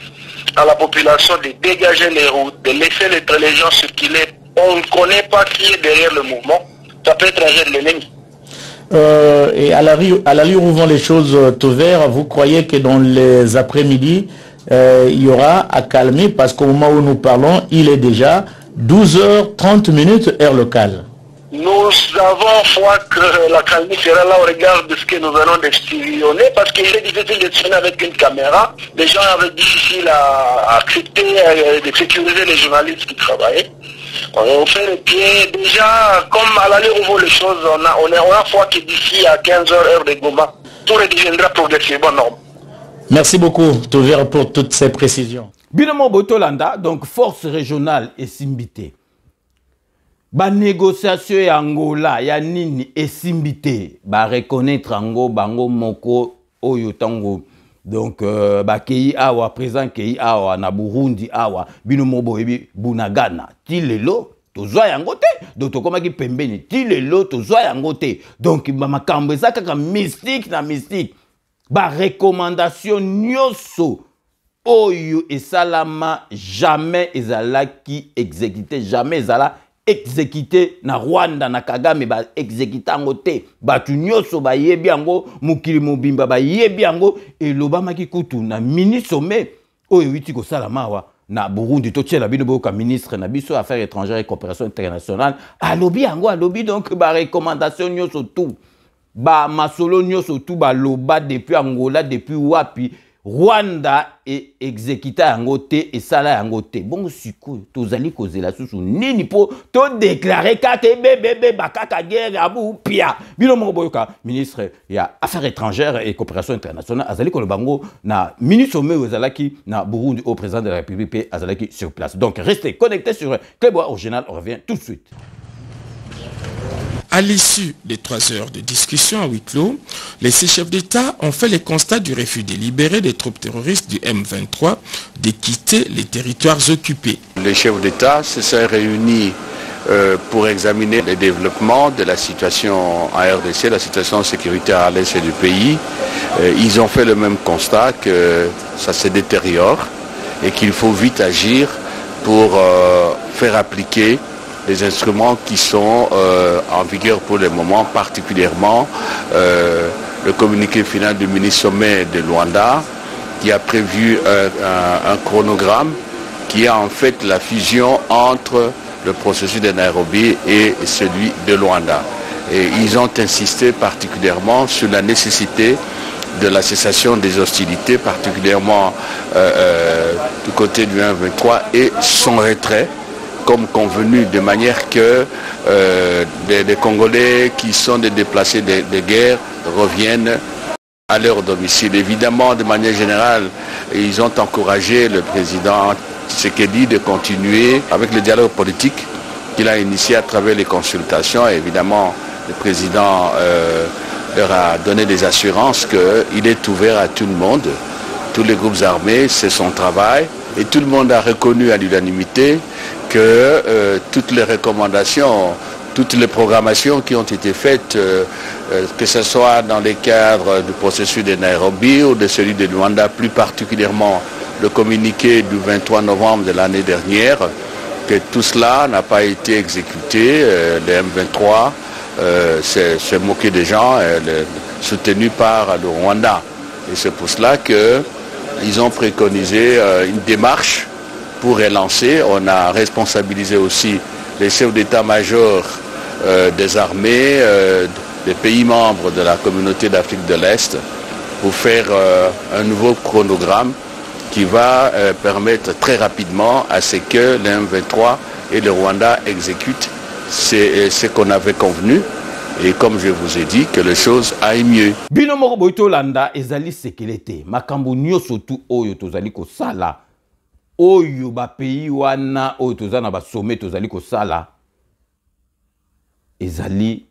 à la population de dégager les routes, de laisser les gens circuler. On ne connaît pas qui est derrière le mouvement. Ça peut être un jeu de l'ennemi. Et à l'allure où vont les choses, Tover, vous croyez que dans les après-midi, il y aura à calmer, parce qu'au moment où nous parlons, il est déjà 12h30 heure locale. Nous avons foi que la calmie sera là au regard de ce que nous allons d'espionner, parce qu'il est difficile de tourner avec une caméra. Les gens avaient difficile à accepter de sécuriser les journalistes qui travaillaient. On fait le pied. Déjà, comme à l'allure où vont les choses, on a foi que d'ici à 15h heure de Goma, tout redeviendra progressivement normal. Merci beaucoup, Tover, pour toutes ces précisions. Binomo Botolanda, donc force régionale et Simbité. Ba négociation et Angola, ya nini et Simbité, ba reconnaître Ango, bango moko oyo tango. Donc ba kei awa présent kei awa na Burundi awa binomo boyebi bunagana tilelo tozwa yango te donc tokomaki pembeni tilelo tozwa yango te donc ba makambo eza kaka mystique na mystique. Ba recommandation nyoso oyo esalama jamais ezala qui exécuté jamais ezala exécuté na Rwanda na Kagame ba exécuté en côté batu nyoso ba yebi yango mukili mobimba ba yebi yango et lobama ki kutu na mini sommet oyo witi ko sala mawa na Burundi to tiela bino boka ministre na biso affaires étrangères et coopération internationale alobi yango alobi donc ba recommandation nyoso tout ba masolo nyoso tout ba loba depuis Angola depuis wapi Rwanda et exécuté yango te et sala yango te bon siko tozali kozela susu nini po to déclarer kate bébé bakaka guerre abu pia bino mo boyoka ministre ya affaires étrangères et coopération internationale azali ko bango na ministre sommet ozalaki na Burundi au président de la République azalaki sur place donc restez connectés sur Kleboa Original on revient tout de suite. À l'issue des 3 heures de discussion à huis clos, les 6 chefs d'État ont fait le constat du refus délibéré des troupes terroristes du M23 de quitter les territoires occupés. Les chefs d'État se sont réunis pour examiner les développements de la situation en RDC, la situation sécuritaire à l'est du pays. Ils ont fait le même constat que ça se détériore et qu'il faut vite agir pour faire appliquer les instruments qui sont en vigueur pour le moment, particulièrement le communiqué final du ministre sommet de Luanda qui a prévu un chronogramme qui est en fait la fusion entre le processus de Nairobi et celui de Luanda. Et ils ont insisté particulièrement sur la nécessité de la cessation des hostilités, particulièrement du côté du 1-23 et son retrait, comme convenu, de manière que les Congolais qui sont des déplacés de guerre reviennent à leur domicile. Évidemment, de manière générale, ils ont encouragé le président Tshisekedi de continuer avec le dialogue politique qu'il a initié à travers les consultations. Et évidemment, le président leur a donné des assurances qu'il est ouvert à tout le monde. Tous les groupes armés, c'est son travail. Et tout le monde a reconnu à l'unanimité que toutes les recommandations, toutes les programmations qui ont été faites, que ce soit dans les cadres du processus de Nairobi ou de celui de Luanda, plus particulièrement le communiqué du 23 novembre de l'année dernière, que tout cela n'a pas été exécuté. Le M23 s'est moqué des gens, soutenu par le Rwanda. Et c'est pour cela qu'ils ont préconisé une démarche pour relancer. On a responsabilisé aussi les chefs d'état-major des armées, des pays membres de la communauté d'Afrique de l'Est pour faire un nouveau chronogramme qui va permettre très rapidement à ce que le M23 et le Rwanda exécutent ce qu'on avait convenu. Et comme je vous ai dit, que les choses aillent mieux. Binomoro boito landa ezali sécurité. Makambo nyoso tu oyo tozali ko sala. Oyo ba pays wana oyo tozana ba sommet tozali ko sala. Ezali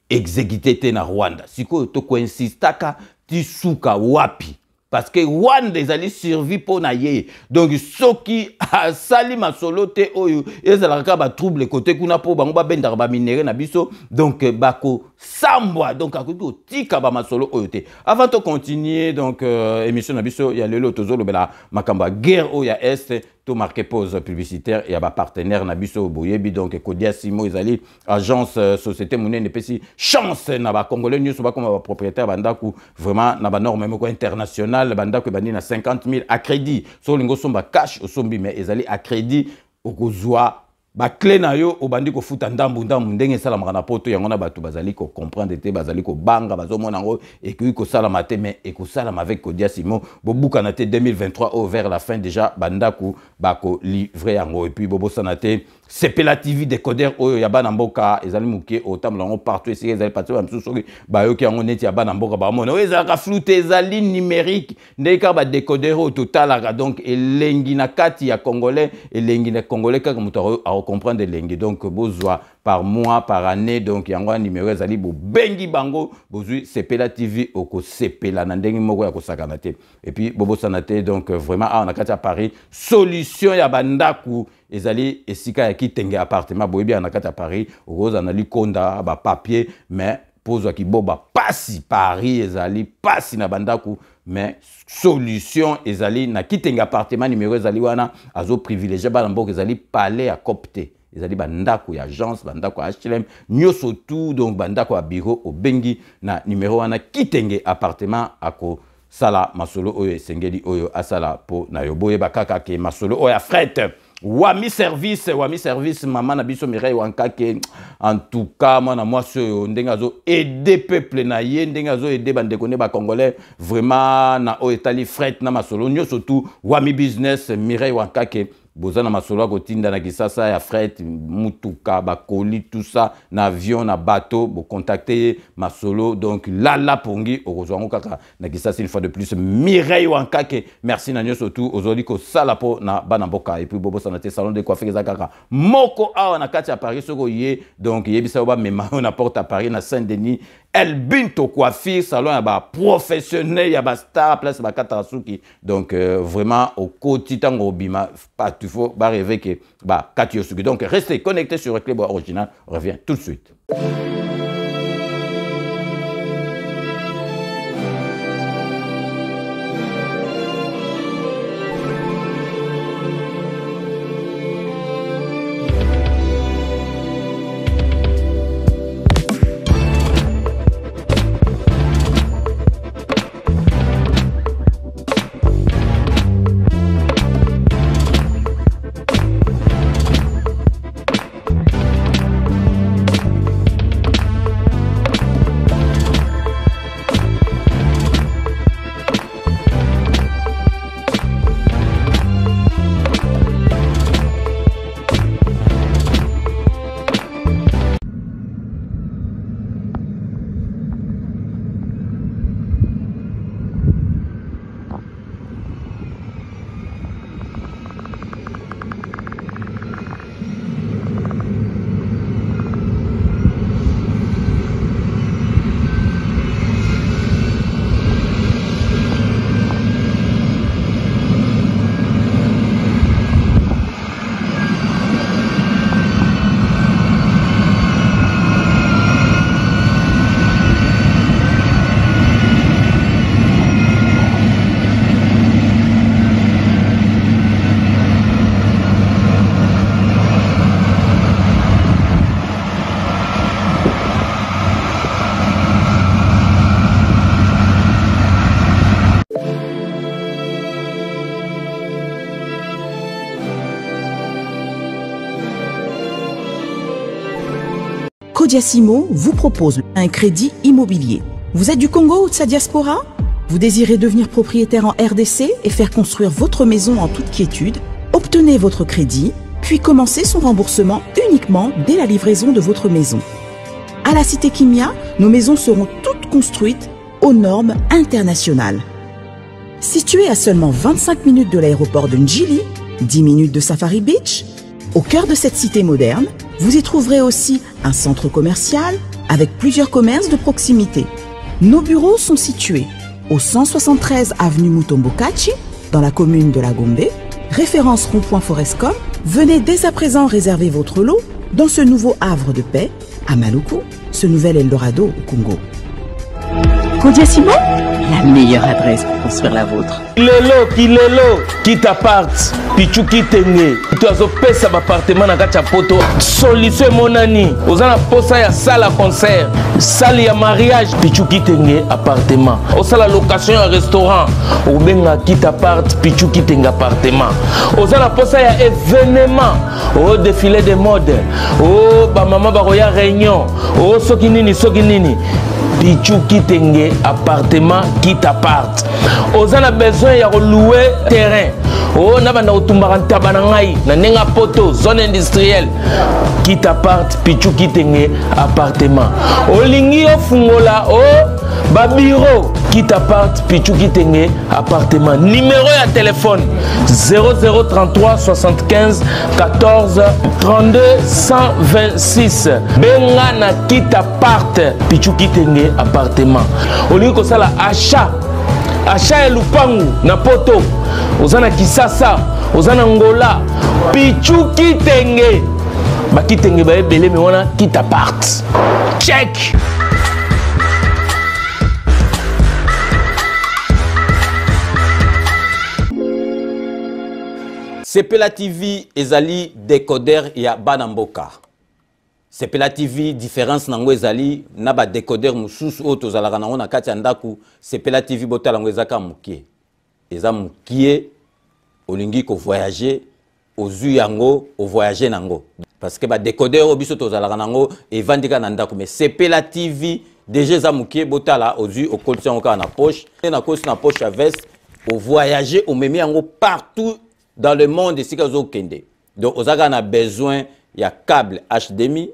exécuté na Rwanda. Siko to ko insistaka tisuka wapi. Parce que Rwanda ezali survie pour na ye. Donc soki asali masolo te oyo ezalaka ba trouble côté kuna po bango ba benda ba minéré na biso donc bako sambwa donc akoki tika ba masolo oyo te. Avant de continuer donc émission na biso ya lelo tozolo bela makamba guerre oya est to marqué pause publicitaire et à ba partenaire na biso boyebi donc Kodia Simo ezali agence société monene pesi chance na ba congolais nyuso ba comme propriétaire bandaku vraiment na ba norme moko international bandaku bandi na 50 000 à crédit so lingo somba cash au sombi mais ezali à crédit okozwa ba clé na yo obandi ko futa ndambu ndenge sala makana poto yango na batu bazali ko comprendre te bazali ko banga bazomona ngo et que ko sala maté mais et ko sala avec Kodia Simo bobuka na te 2023 au vers la fin déjà bandaku bako livrer yango et puis bobo sanate Sepela TV décodeur oyo ya bana mboka ezali muke otamla ngo partout essayer ezali partout amsu soki ba yo ki yango neti ya bana mboka ba mona ezaka flou ezali numérique ndeka ba décodeur au total donc elengi na kati ya congolais elengi na congolais kaka muto a comprendre elengi donc bozwa par mois par année donc yango numéro ezali bo bengi bango bozui Sepela TV oko sepela na ndengi moko ya kosakana te et puis bobo sanate donc vraiment on a kati à Paris solution ya bandaku ezali esika ya kitenge appartement boyebi na kati à Paris okoza na likonda ba papier mais pozo ki boba pasi Paris ezali pasi na bandaku mais solution ezali na kitenga appartement numéro ezali wana azo privilégié bana mboka ezali palais à copter ezali bandako ya agence bandako ya HLM nyoso tout donc bandako ya bureau obengi na numéro wana kitenge appartement ako sala masolo oyo esengeli oyo asala po na yoboye bakaka ke masolo oyo fret Wami service maman na biso Mireille Wankake en tout cas moi na moi ce ndengazo aider peuple na ye ndengazo aider bande connaît ba congolais vraiment na o etali fret na masolo nyo surtout Wami business Mireille Wankake bozana masolo kotinda na kisasa ya fret mutuka ba colis tout ça na avion na bateau bo contacter masolo donc là pongi ozwango kaka na kisasa une fois de plus Mireille Wankake merci na nyo surtout aujourd'hui ko sala po na bana mboka et puis bobo sanate salon de coiffure kaka moko awa na kati ya Paris soko ye donc yebisa ba mema na porte à Paris na Saint-Denis El Binto coiffure salon ya ba professionnel ya ba star place ba Katarasuki donc vraiment au quotidien obima pas il faut rêver que bah Katiosuki. Donc restez connectés sur le club original, on revient tout de suite. Codiasimo vous propose un crédit immobilier. Vous êtes du Congo ou de sa diaspora? Vous désirez devenir propriétaire en RDC et faire construire votre maison en toute quiétude? Obtenez votre crédit, puis commencez son remboursement uniquement dès la livraison de votre maison. À la Cité Kimia, nos maisons seront toutes construites aux normes internationales. Située à seulement 25 minutes de l'aéroport de Njili, 10 minutes de Safari Beach, au cœur de cette cité moderne, vous y trouverez aussi un centre commercial avec plusieurs commerces de proximité. Nos bureaux sont situés au 173 avenue Mutombokachi, dans la commune de la Gombe, référence rond-point Forescom. Venez dès à présent réserver votre lot dans ce nouveau havre de paix à Maluku, ce nouvel Eldorado au Congo. Codiasimo, la meilleure adresse pour construire la vôtre. Kilelo, qui t'apparte, pichu qui t'engue. Tu as opé sa appartement na kacha poto. Solution monani. Ozana posa ya salle à concert, salle ya mariage, pichu qui t'engue appartement. Osala location ya restaurant, obenga qui t'apparte, pichu qui t'engue appartement. Ozana posa ya événement, au défilé de mode, oh ba mama ba roya réunion, oh soki nini. Pichu Kitenge appartement qui t'apparte. Ozana besoin ya louer terrain. Oh na banda otumbaka tabana ngai na nenga poto zone industrielle qui t'apparte Pichu Kitenge appartement. Olingi ofungola oh ba bureau qui t'apparte Pichu Kitenge appartement. Numéro ya téléphone 0033 75 14 32 126. Benga na qui t'apparte Pichu Kitenge appartement. Olingi ko sala achat ya lupangu na poto. Ozana Kisasa, Ozana Ngola, Pichu Kitenge. Ba Kitenge ba ebele me wana qui t'apparte. Check. Sepela TV ezali décodeur ya Banamboka. Sepela TV différence nango ezali na ba décodeur mususu o tozalaka nango na kati ya ndaku. Sepela TV botala ngo ezaka mukie. Eza mukie olingi ko voyager ozu yango o voyager nango. Parce que ba décodeur o biso tozalaka nango evandika na ndaku mais Sepela TV déjà eza mukie botala ozu o kolti yango ka na poche na kosi na poche à veste au voyager au memi yango partout dans le monde ici que kende. Donc on a besoin il y a câble HDMI,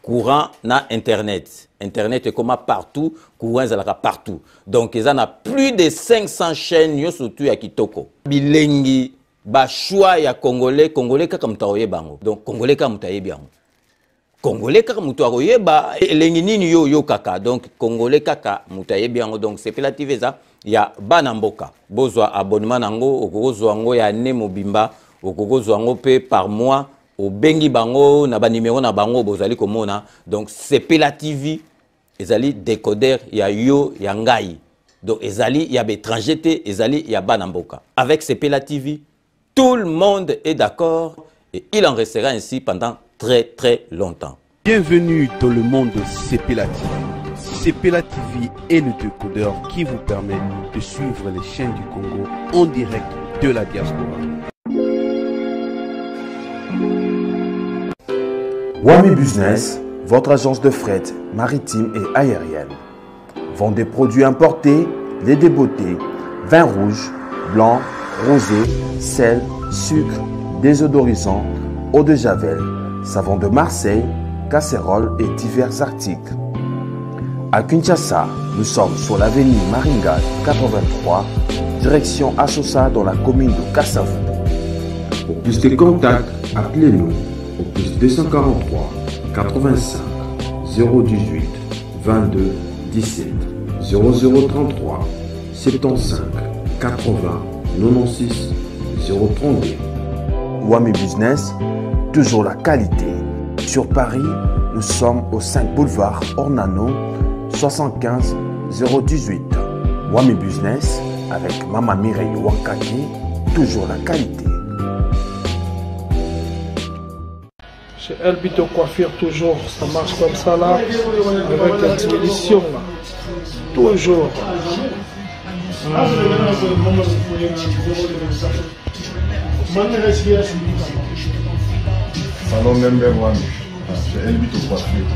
courant na internet. Internet est comme partout, courant est partout. Donc ils ont plus de 500 chaînes yo surtout ya kitoko. Bilengi ba choix ya congolais kaka mutaoye bango. Donc congolais kaka mutaye bango. Congolais kaka mutaoye ba elengi nini yo kaka. Donc congolais kaka mutaye bango. Donc c'est relative ça. Ya Banamboka bozwa abonnement nango okozwa ngo ya ne mobimba okozwa ngo pe par mois au bengi bango na ba numéro na bango bozali komona. Donc Sepela TV ezali décodeur ya yo ya ngai. Donc ezali ya étranger te ezali ya Banamboka. Avec Sepela TV tout le monde est d'accord et il en restera ainsi pendant très longtemps. Bienvenue dans le monde de Sepela TV. Sepela TV est le décodeur qui vous permet de suivre les chaînes du Congo en direct de la diaspora. Wami Business, votre agence de fret maritime et aérienne. Vend des produits importés, lait de beauté, vin rouge, blanc, rosé, sel, sucre, désodorisant, eau de javel, savon de Marseille, casseroles et divers articles. À Kinshasa, nous sommes sur l'avenue Maringa 83, direction Assosa dans la commune de Kassavou. Pour plus de contacts, appelez-nous au plus 243 85 018 22 17 0033 75 80 96 032. Wami Business, toujours la qualité. Sur Paris, nous sommes au 5 boulevard Ornano 75 018. Wami Business avec Mama Mireille Wankaki, toujours la qualité. Chez Elbito Coiffure, toujours, ça marche comme ça là, avec la expédition là. Toujours. Salon number one, chez Elbito Coiffure.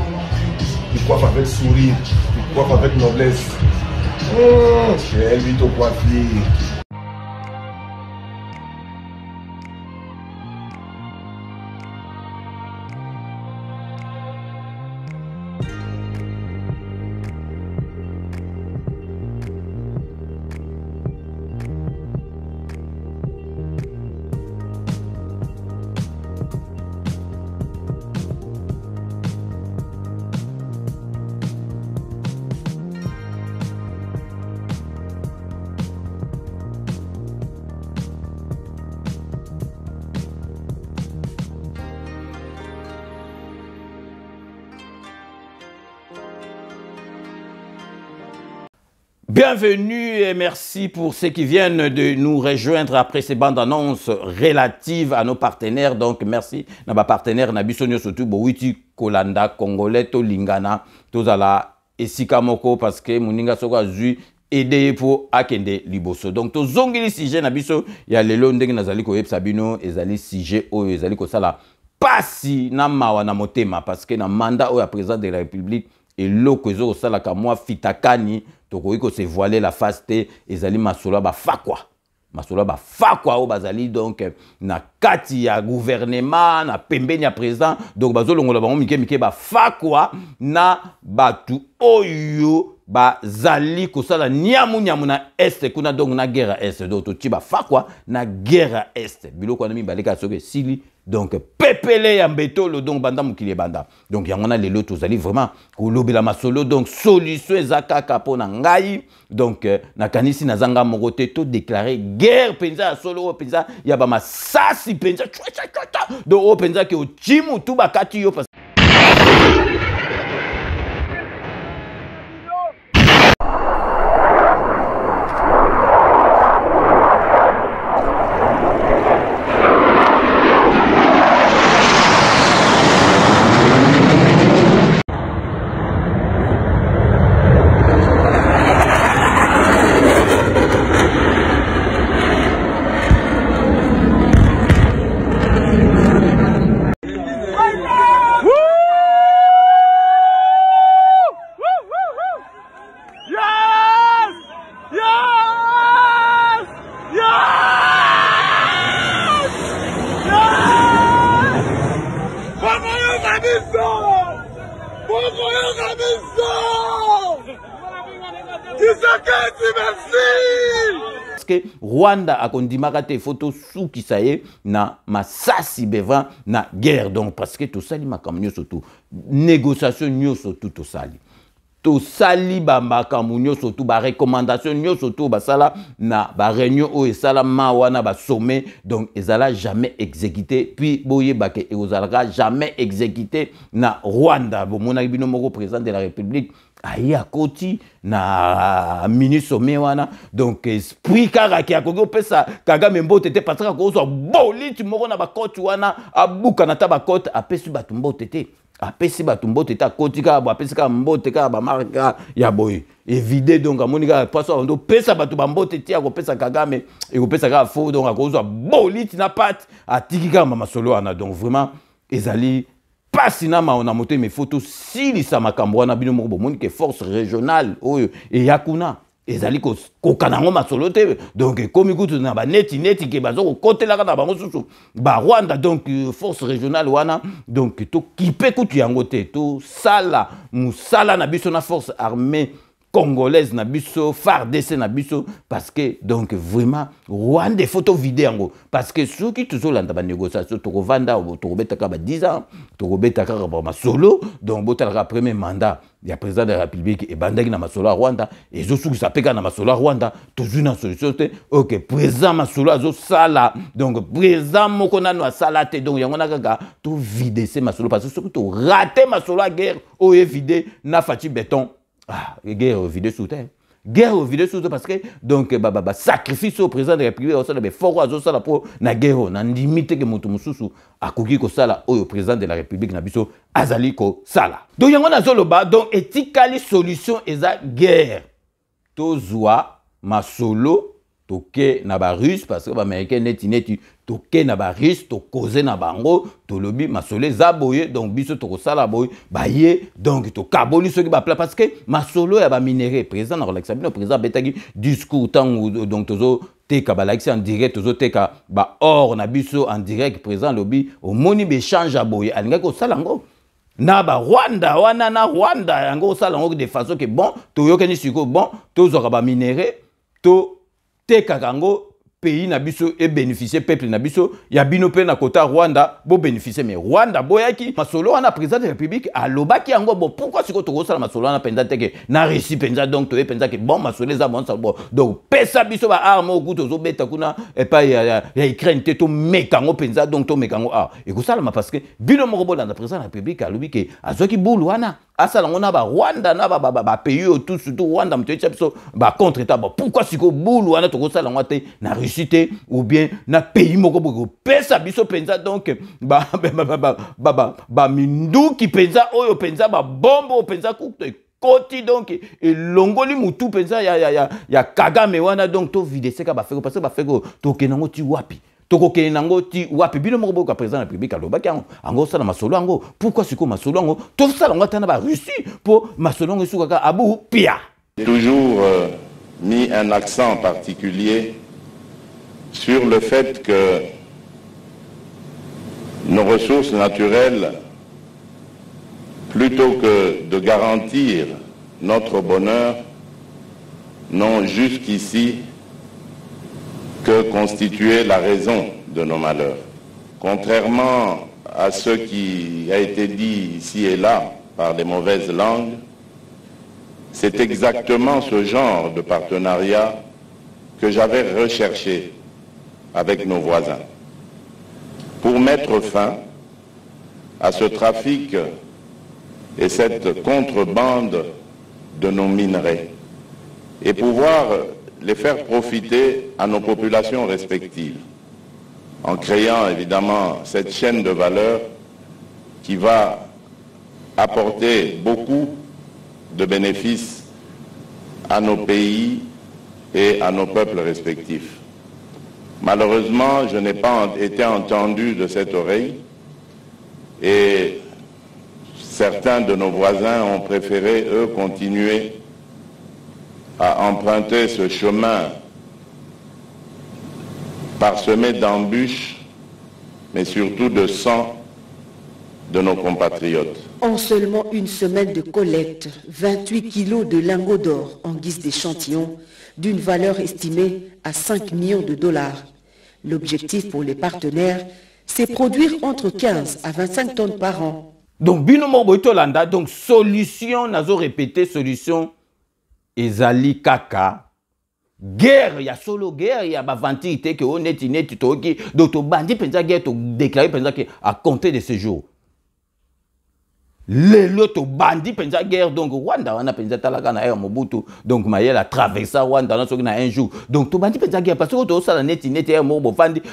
Tu coiffes avec sourire, tu coiffes avec noblesse. Chez Elbito Coiffure. Bienvenue et merci pour ceux qui viennent de nous rejoindre après ces bandes annonces relatives à nos partenaires. Donc merci à nos partenaires Nabisonio surtout Bowiti Kolanda Congolais to Lingana tozala esika moko parce que muninga soka zui aider pour akende liboso. Donc to zongili sujet Nabiso ya lelo ndenge nazali ko yebsa bino ezali sujet oyo ezali ko sala pasi na mawa na motema parce que na mandat au président de la République et loko ezo sala ka moi fitakani tokoki ko se voiler la face te ezali masolo ba fakwa o bazali donc na kati ya gouvernement na pembeni ya président donc bazolongola bango mike ba fakwa na batu oyo bazali kosala nyamu na est kuna donc na guerre est donc to ba fakwa na guerre est biloko na mibaleka soke sili donc pepele ya mbetolo donc banda mukile banda donc yangona lelo tozali vraiment kolobela masolo donc solution ezakaka pona ngai donc nakanisi nazanga moko te to déclarer guerre penza solo penza ya ba masasi penza donc o penza ke o chimu tu bakati yo Parce que Rwanda a condimaka te photo sous qui ça y est na masasi bevant na guerre donc parce que tout ça li makamnyo surtout négociation nyo surtout tout ça li to sali ba makambu nyonso to ba recommandation nyonso to ba sala na ba réunion o esala ma wana ba sommet donc ezala jamais exécuté puis boye ba ke ezala jamais exécuté na Rwanda bo mona bino moko président de la République ayi akoti na mini sommet wana donc esprit kaka ki akoki pesa Kagame mbote te parce que ko so boliti moko na ba koti wana abuka na ta ba koti apesi ba mbote te apesi bato mbote ta kotika ba apesi ka mbote ka ba marka ya boy évité donc amonika paso ndo pesa bato ba mbote ti ako pesa Kagame e ko pesa ka fo donc akozwa boliti na pat atiki ka mama solo ana donc vraiment ezali pasi na maona moto me photo sili sa makambo na bino moko bomoni ke force régionale oyo e yakuna ezali ko kanango masolo te donc komi kutu na ba neti ke bazo ko kotela kana bango susu ba Rwanda donc force régionale wana donc to kipe kutu yango te to sala musala na biso na force armée congolaise na biso FARDC na biso parce que donc vraiment Rwanda photo vidéo parce que ceux qui toujours landa ba négociation to vanda to betaka ba 10 ans to betaka ba masolo donc botala premier mandat ya président de la République et bandaki na masolo Rwanda et zo suki sapeka na masolo Rwanda toujours na solution te OK président masolo azo sala donc président moko nanu asala te donc yango na kaka to vider ces masolo parce que ceux qui to raté masolo guerre o vider na fati béton. Ah, guerre vidéo sous terre. Guerre vidéo sous terre parce que donc sacrifice au président de la République au sein de fort oiseau ça pour na guerre na limite que mutu mususu akoki ko sala au président de la République na biso azali ko sala. Donc yango na zoloba donc etikali solution eza guerre. Tozwa masolo toke na ba russe parce que ba américain neti toke na ba russe to causer na bango to lobi masolo za boye donc biso to ko sala boye ba ye donc to kaboli soki ba parce que masolo ya ba minerai président na relaxa bino président betaki discours tant donc tozo teka ba laxi en direct tozo teka ba or na biso en direct président lobi au moni be change boye alinga ko sala ngo na ba Rwanda wana na Rwanda yango sala ngo de façon que bon to yokeni siko bon tozo ka ba minerai to teka kango pays na biso et bénéficier peuple na biso ya bino pe na kota Rwanda bo bénéficier mais Rwanda boyaki masolo wana président de la République alobaki yango bon pourquoi siko to sala masolo wana penza teke na réussi penza donc to penza ke bon masolo za bon ça bon donc pesa biso ba arme au kuto zo beta kuna et pas ya Ukraine te to mekango penza donc to mekango et ko sala parce que bino moko bo na président de la République alobi ke azoki bulu wana asala ngona ba Rwanda na ba pays tout surtout Rwanda mtecha biso ba contre ta bon pourquoi siko bulu wana to ko sala ngate na ou bien na pays moko boko pesa biso penza donc ba mindu ki penza oyo penza ba bombo penza koti donc et longoli mutu penza ya Kagame wana donc to videseka ba feko parce que ba feko to kenango ti wapi to kenango ti wapi bino moko boko président de la République alobaki ango sala masolo ango pourquoi siko masolo ango to sala ngata na ba Russie pour masolo ngo sukaka abu pia toujours mis un accent particulier sur le fait que nos ressources naturelles, plutôt que de garantir notre bonheur, n'ont jusqu'ici que constitué la raison de nos malheurs. Contrairement à ce qui a été dit ici et là par les mauvaises langues, c'est exactement ce genre de partenariat que j'avais recherché avec nos voisins, pour mettre fin à ce trafic et cette contrebande de nos minerais et pouvoir les faire profiter à nos populations respectives, en créant évidemment cette chaîne de valeur qui va apporter beaucoup de bénéfices à nos pays et à nos peuples respectifs. Malheureusement, je n'ai pas été entendu de cette oreille et certains de nos voisins ont préféré, eux, continuer à emprunter ce chemin parsemé d'embûches, mais surtout de sang, de nos compatriotes. En seulement une semaine de collecte, 28 kilos de lingots d'or en guise d'échantillon d'une valeur estimée à 5 millions de dollars. L'objectif pour les partenaires, c'est produire entre 15 à 25 tonnes par an. Donc, binomo boitolanda, donc solution, nazo répété, solution, ezali kaka. Guerre, il y a solo guerre, il y a bavanti, que on est iné, tu toki, donc tu bandit, pensa guerre, tu déclaré, pensa que à compter de ce jour. L'autre bandit pensa guerre, donc Rwanda, on a pensé talaka na air Mobutu, donc Mayel a traversé Rwanda dans un jour. Donc tu bandit pensa guerre, parce que tu as ça net iné,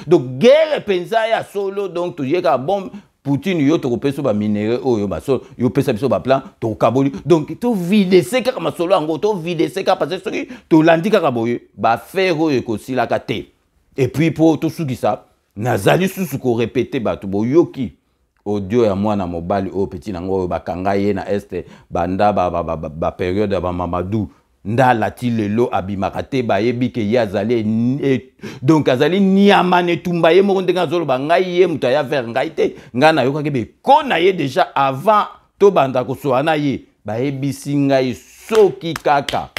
donc guerre pensa ya solo, donc tu y a bon. Poutine yo to peso ba minéraux yo ba so yo pesa biso ba plan to kaboli donc to vide seka kama solo ango to vide seka parce que to landi kaka boye ba faire yo ko sila kate et puis pour tout suki ça nazali susu ko répéter ba to boyoki audio ya mwana mobali o petit nango ba kangaye na este banda ba période ba Mamadou ndala ti lelo abimakate ba yebi ke yazali donc azali niamane tumba ye mo ndenga zolo ba ngai ye mutaya vers ngai te ngana yoka ke be kona ye déjà avant to banda ko soana ye ba yebisi ngai soki kaka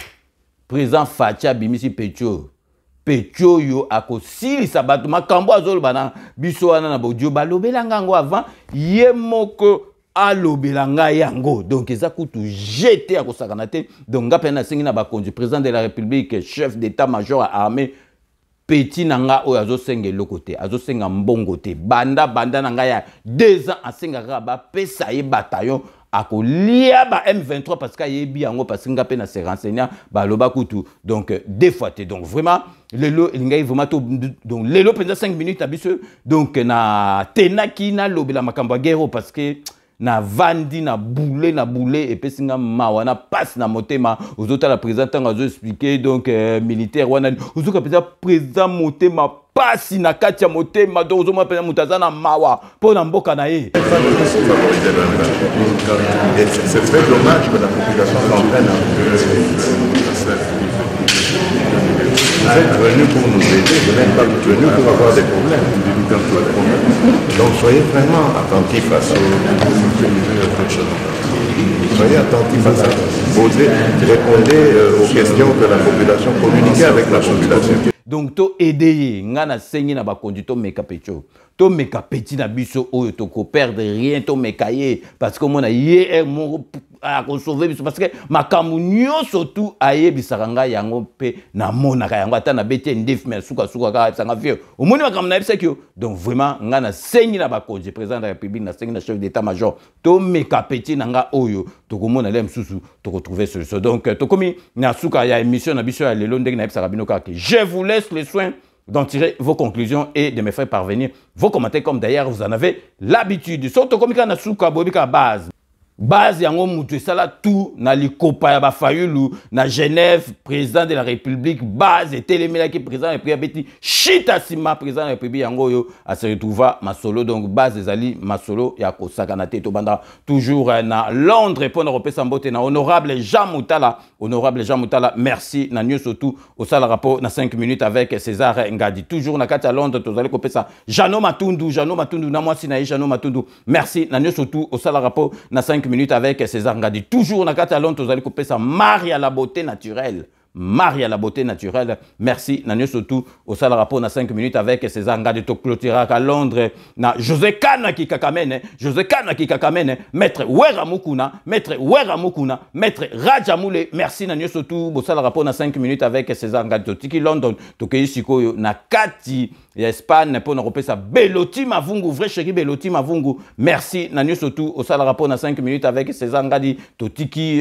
président Fatia bimisi Pecho yo akosilisa bato makambo azolo bana biso wana na bodio balobela ngango avant ye moko alobelanga yango donc eza kutu jeté akosakana te donc ngapena singi na bakonzi président de la République chef d'état-major armé petit nanga oyo azosenga eloko te azosenga mbongo te banda nanga ya 2 ans asengaka ba pesa ye bataillon akolia ba M23 parce que yebi yango parce que ngapena se renseigner baloba kutu donc deux fois te donc vraiment lelo elingai vraiment to donc lelo penza 5 minutes abiso donc na tenaki na lobela makambo guerre parce que na vandi na boule et puis singa mawana passe na motema ozota la président ngazo expliquer donc militaire wana ozoka pesa président motema passe na katia motema donc ozoma pesa mutazana mawa pona mboka na ye. C'est très dommage que la population s'entraîne vous êtes venus pour nous aider, vous n'êtes pas venus pour avoir des problèmes. Donc soyez vraiment attentifs à ça. Soyez attentifs à ça. Posez, répondez aux questions de la population, communiquez avec la population. Donc to aider ngana sengi na bakondi to meka pecho. To meka petit na biso oyo to ko perdre rien to meka ye parce que mona ye a ko sauver biso parce que makambu nyoso tu aye bisaranga yango pe na mona ka yango ata na bete ndef mais suka ka sanga vieux. Au moni makambu na bisaki donc vraiment ngana sengi na bakondi président de la République na sengi na chef d'état-major to meka petit nanga oyo to ko mona lem susu to ko trouver solution. Donc to komi na suka ya émission na biso ya lelo ndenge na bisaka bino ka je vous laisse les soins d'en tirer vos conclusions et de me faire parvenir vos commentaires comme d'ailleurs vous en avez l'habitude. Surtout comme na suka bobika base yango mutu sala tout na likopa ya bafayulu na Genève président de la République base et télémela qui président et priya beti chita sima président de la République yango yo a se retrouva masolo donc base ezali masolo ya kosakana te to banda toujours na Londres pour Europe sambote na honorable Jean Moutala merci na nyo surtout au sala rapport na 5 minutes avec César Ngadi toujours na kati à Londres tozali kopesa Jano Matundu na mwasi na Jano Matundu merci na nyo surtout au sala rapport na 5 minutes avec César Ngadi. Toujours na Catalan, vous allez couper ça. Marie à la beauté naturelle. Merci. Nanyo surtout au sale rapport na 5 minutes avec César Ngadi to clôturer à Londres. Na José Kana qui kakamene. Maître Weramukuna. Maître Rajamoule. Merci Nanyo surtout au sale rapport na 5 minutes avec César Ngadi to tiki London. To keisiko na kati Espagne pour nous repérer ça. Beloti Mavungu, vrai chéri Beloti Mavungu. Merci Nanyo surtout au sale rapport na 5 minutes avec César Ngadi to tiki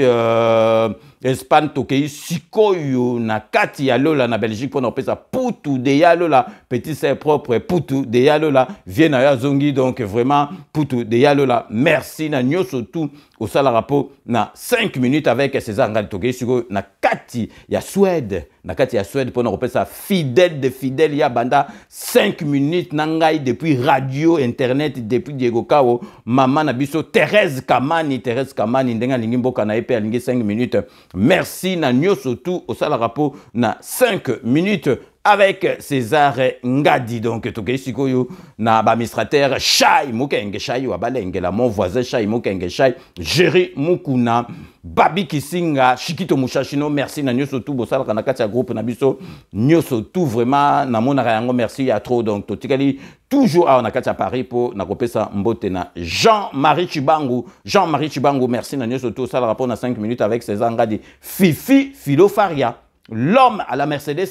Espagne to keisiko na kati ya lola na Belgique pour nous pesa putu de ya lola petit c'est propre putu de ya lola vient na zongi donc vraiment putu de ya lola merci na nyoso tout au sala rapport na 5 minutes avec César Ngadi toke siko na kati ya Suède pour nous pesa fidèle ya banda 5 minutes na ngai depuis radio internet depuis Diego Kao maman na biso Thérèse Kamani ndenga lingi mboka na epe lingi 5 minutes merci na nyoso tout au sala rapport na 5 minutes avec César Ngadi. Donc, Tokei Sikoyo, na administrateur Chai Mukenge Chai, Wabalenge, la mon voisin Chai Mukenge Chai, Jerry Mukuna, Babi Kisinga, Shikito Mushashino, merci na nyoso tout, Bossala Kanakatia groupe Nabiso, nyoso tout vraiment, na mon arayango, merci à trop. Donc, Totikali, toujours à Onakatia Paris pour Nakopesa Mbotena. Jean-Marie Chibangu, merci na nyoso tout, ça le rapport na 5 minutes avec César Ngadi. Fifi Filofaria. L'homme à la Mercedes,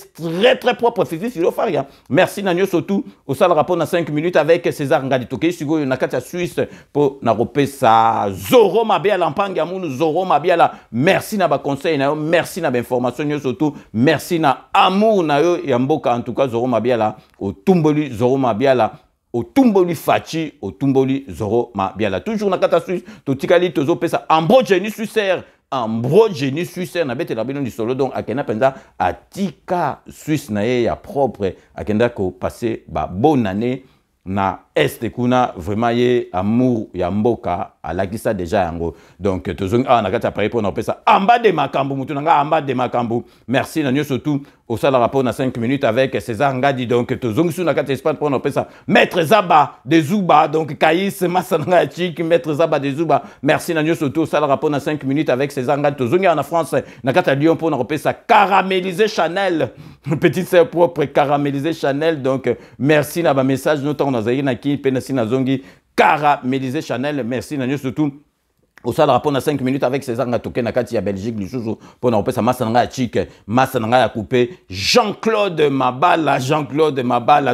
très propre, Fifi Filofaria. Merci Nanyo Sotou. Au sale rapport dans 5 minutes avec César Ngadi. Toké Sugo, Nakata Suisse pour Naropé sa Zoro Mabia Lampangamoun, Zoro Mabia. Merci na ba conseil, merci na ba information, Nanyo Sotou. Merci na amour na yo Yamboka. En tout cas, Zoro Mabia là, au Tumboli, Zoro Mabia là. Au Tumboli Fachi, au Tumboli Zoro Mabia. Toujours Nakata Suisse, Totikali Tozo Pesa, Ambro Jenny Suisser. Ambro Jenny Suisse na bete la bino du solo donc akena penza atika Suisse na ye ya propre akenda ko passer ba bonne année na est kuna vraiment ye amour ya mboka alakisa déjà yango donc tozong na kata pare pour na pesa amba de makambu mutu nga amba de makambu merci na nyo surtout au sala rapport na 5 minutes avec César Ngadi donc tozong su na kata espace pour na pesa maître Zaba de Zuba donc Kaïs Massananga Chik maître Zaba de Zuba merci na nyo surtout au sala rapport na 5 minutes avec César Ngadi tozong en France na kata Lyon pour na pesa caraméliser Chanel petite sœur propre caraméliser Chanel donc merci na ba message notant na zaina qui penasi na zongi caraméliser Chanel merci na nyo surtout au sale rapport na 5 minutes avec César Ngatoke na kati ya Belgique lisusu pour na opesa Massananga ya Chik Massananga ya coupé Jean-Claude Mabala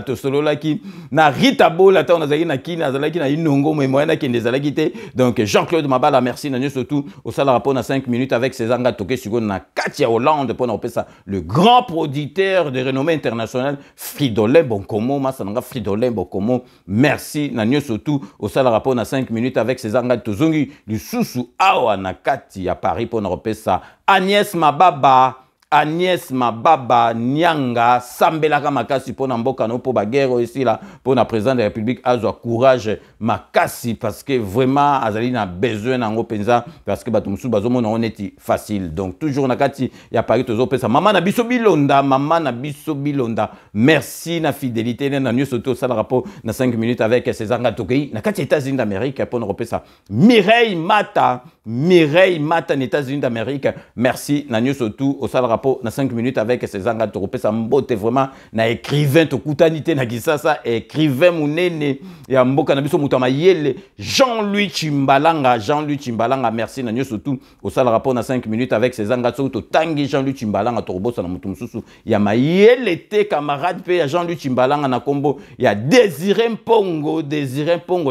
to solo la ki na Rita Bola ta on azaki na ki na zalaki na inongo mo moyena ki ndezalaki te donc Jean-Claude Mabala merci na nyo surtout au sale rapport na 5 minutes avec César Ngatoke sugo na kati ya Hollande pour na opesa le grand producteur de renommée internationale Fridolin Bonkomo Massananga Fridolin Bonkomo merci na nyo surtout au sale rapport na 5 minutes avec César Ngatoke zongi lisusu awa na kati ya Paris pour na repesa Agnès Mababa Nyanga sambelaka makasi pour na mboka no po bagero ici là pour na président de la République azwa courage makasi parce que vraiment azali na besoin nango penza parce que bato musu bazomona oneti facile donc toujours na kati ya Paris tozo pesa maman na biso bilonda merci na fidélité na nyo soto ça le rapport na 5 minutes avec César Ngatoke na kati États-Unis d'Amérique pour na repesa Mireille Mata na États-Unis d'Amérique merci na nyo soto au sala rapport na 5 minutes avec César Ngatoke pesa mbote vraiment na écrivain to kutanité na kisasa écrivain munene ya mboka na biso mutama yele Jean-Louis Chimbalanga merci na nyo surtout au sala rapport na 5 minutes avec César Ngatoke to tangi Jean-Louis Chimbalanga to robosa na mutu mususu ya mayele te camarade pe ya Jean-Louis Chimbalanga na kombo ya Désiré Mpongo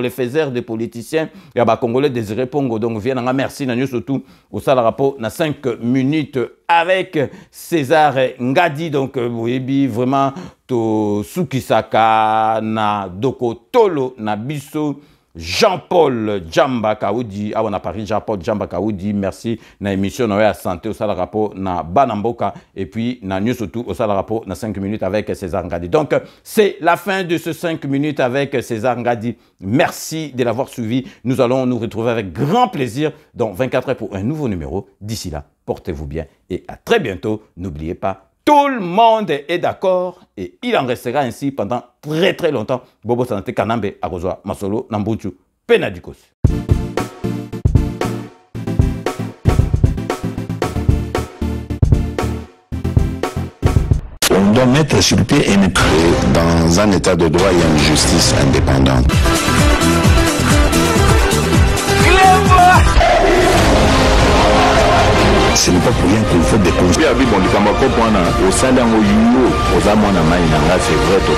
le faiseur de politiciens ya ba congolais Désiré Mpongo donc vient na merci na nyo surtout au sala rapport na 5 minutes avec César Ngadi donc oui vraiment to sukisaka na dokotolo na biso Jean-Paul Djamba Kaoudi on a Paris Jean-Paul Djamba Kaoudi merci na émission na santé au sala rapport na Banamboka et puis na news surtout au sala rapport na 5 minutes avec César Ngadi donc c'est la fin de ce 5 minutes avec César Ngadi merci de l'avoir suivi nous allons nous retrouver avec grand plaisir dans 24 heures pour un nouveau numéro d'ici là portez-vous bien et à très bientôt n'oubliez pas tout le monde est d'accord et il en restera ainsi pendant très longtemps. Bobo Santé Kanambe Akozwa Masolo Nambuchu Penadikos. On doit mettre sur pied et mettre dans un état de droit et une justice indépendante. Ce n'est pas pour rien qu'il faut déconstruire. Oui, bon, le Kamako, au sein d'un c'est vrai, tu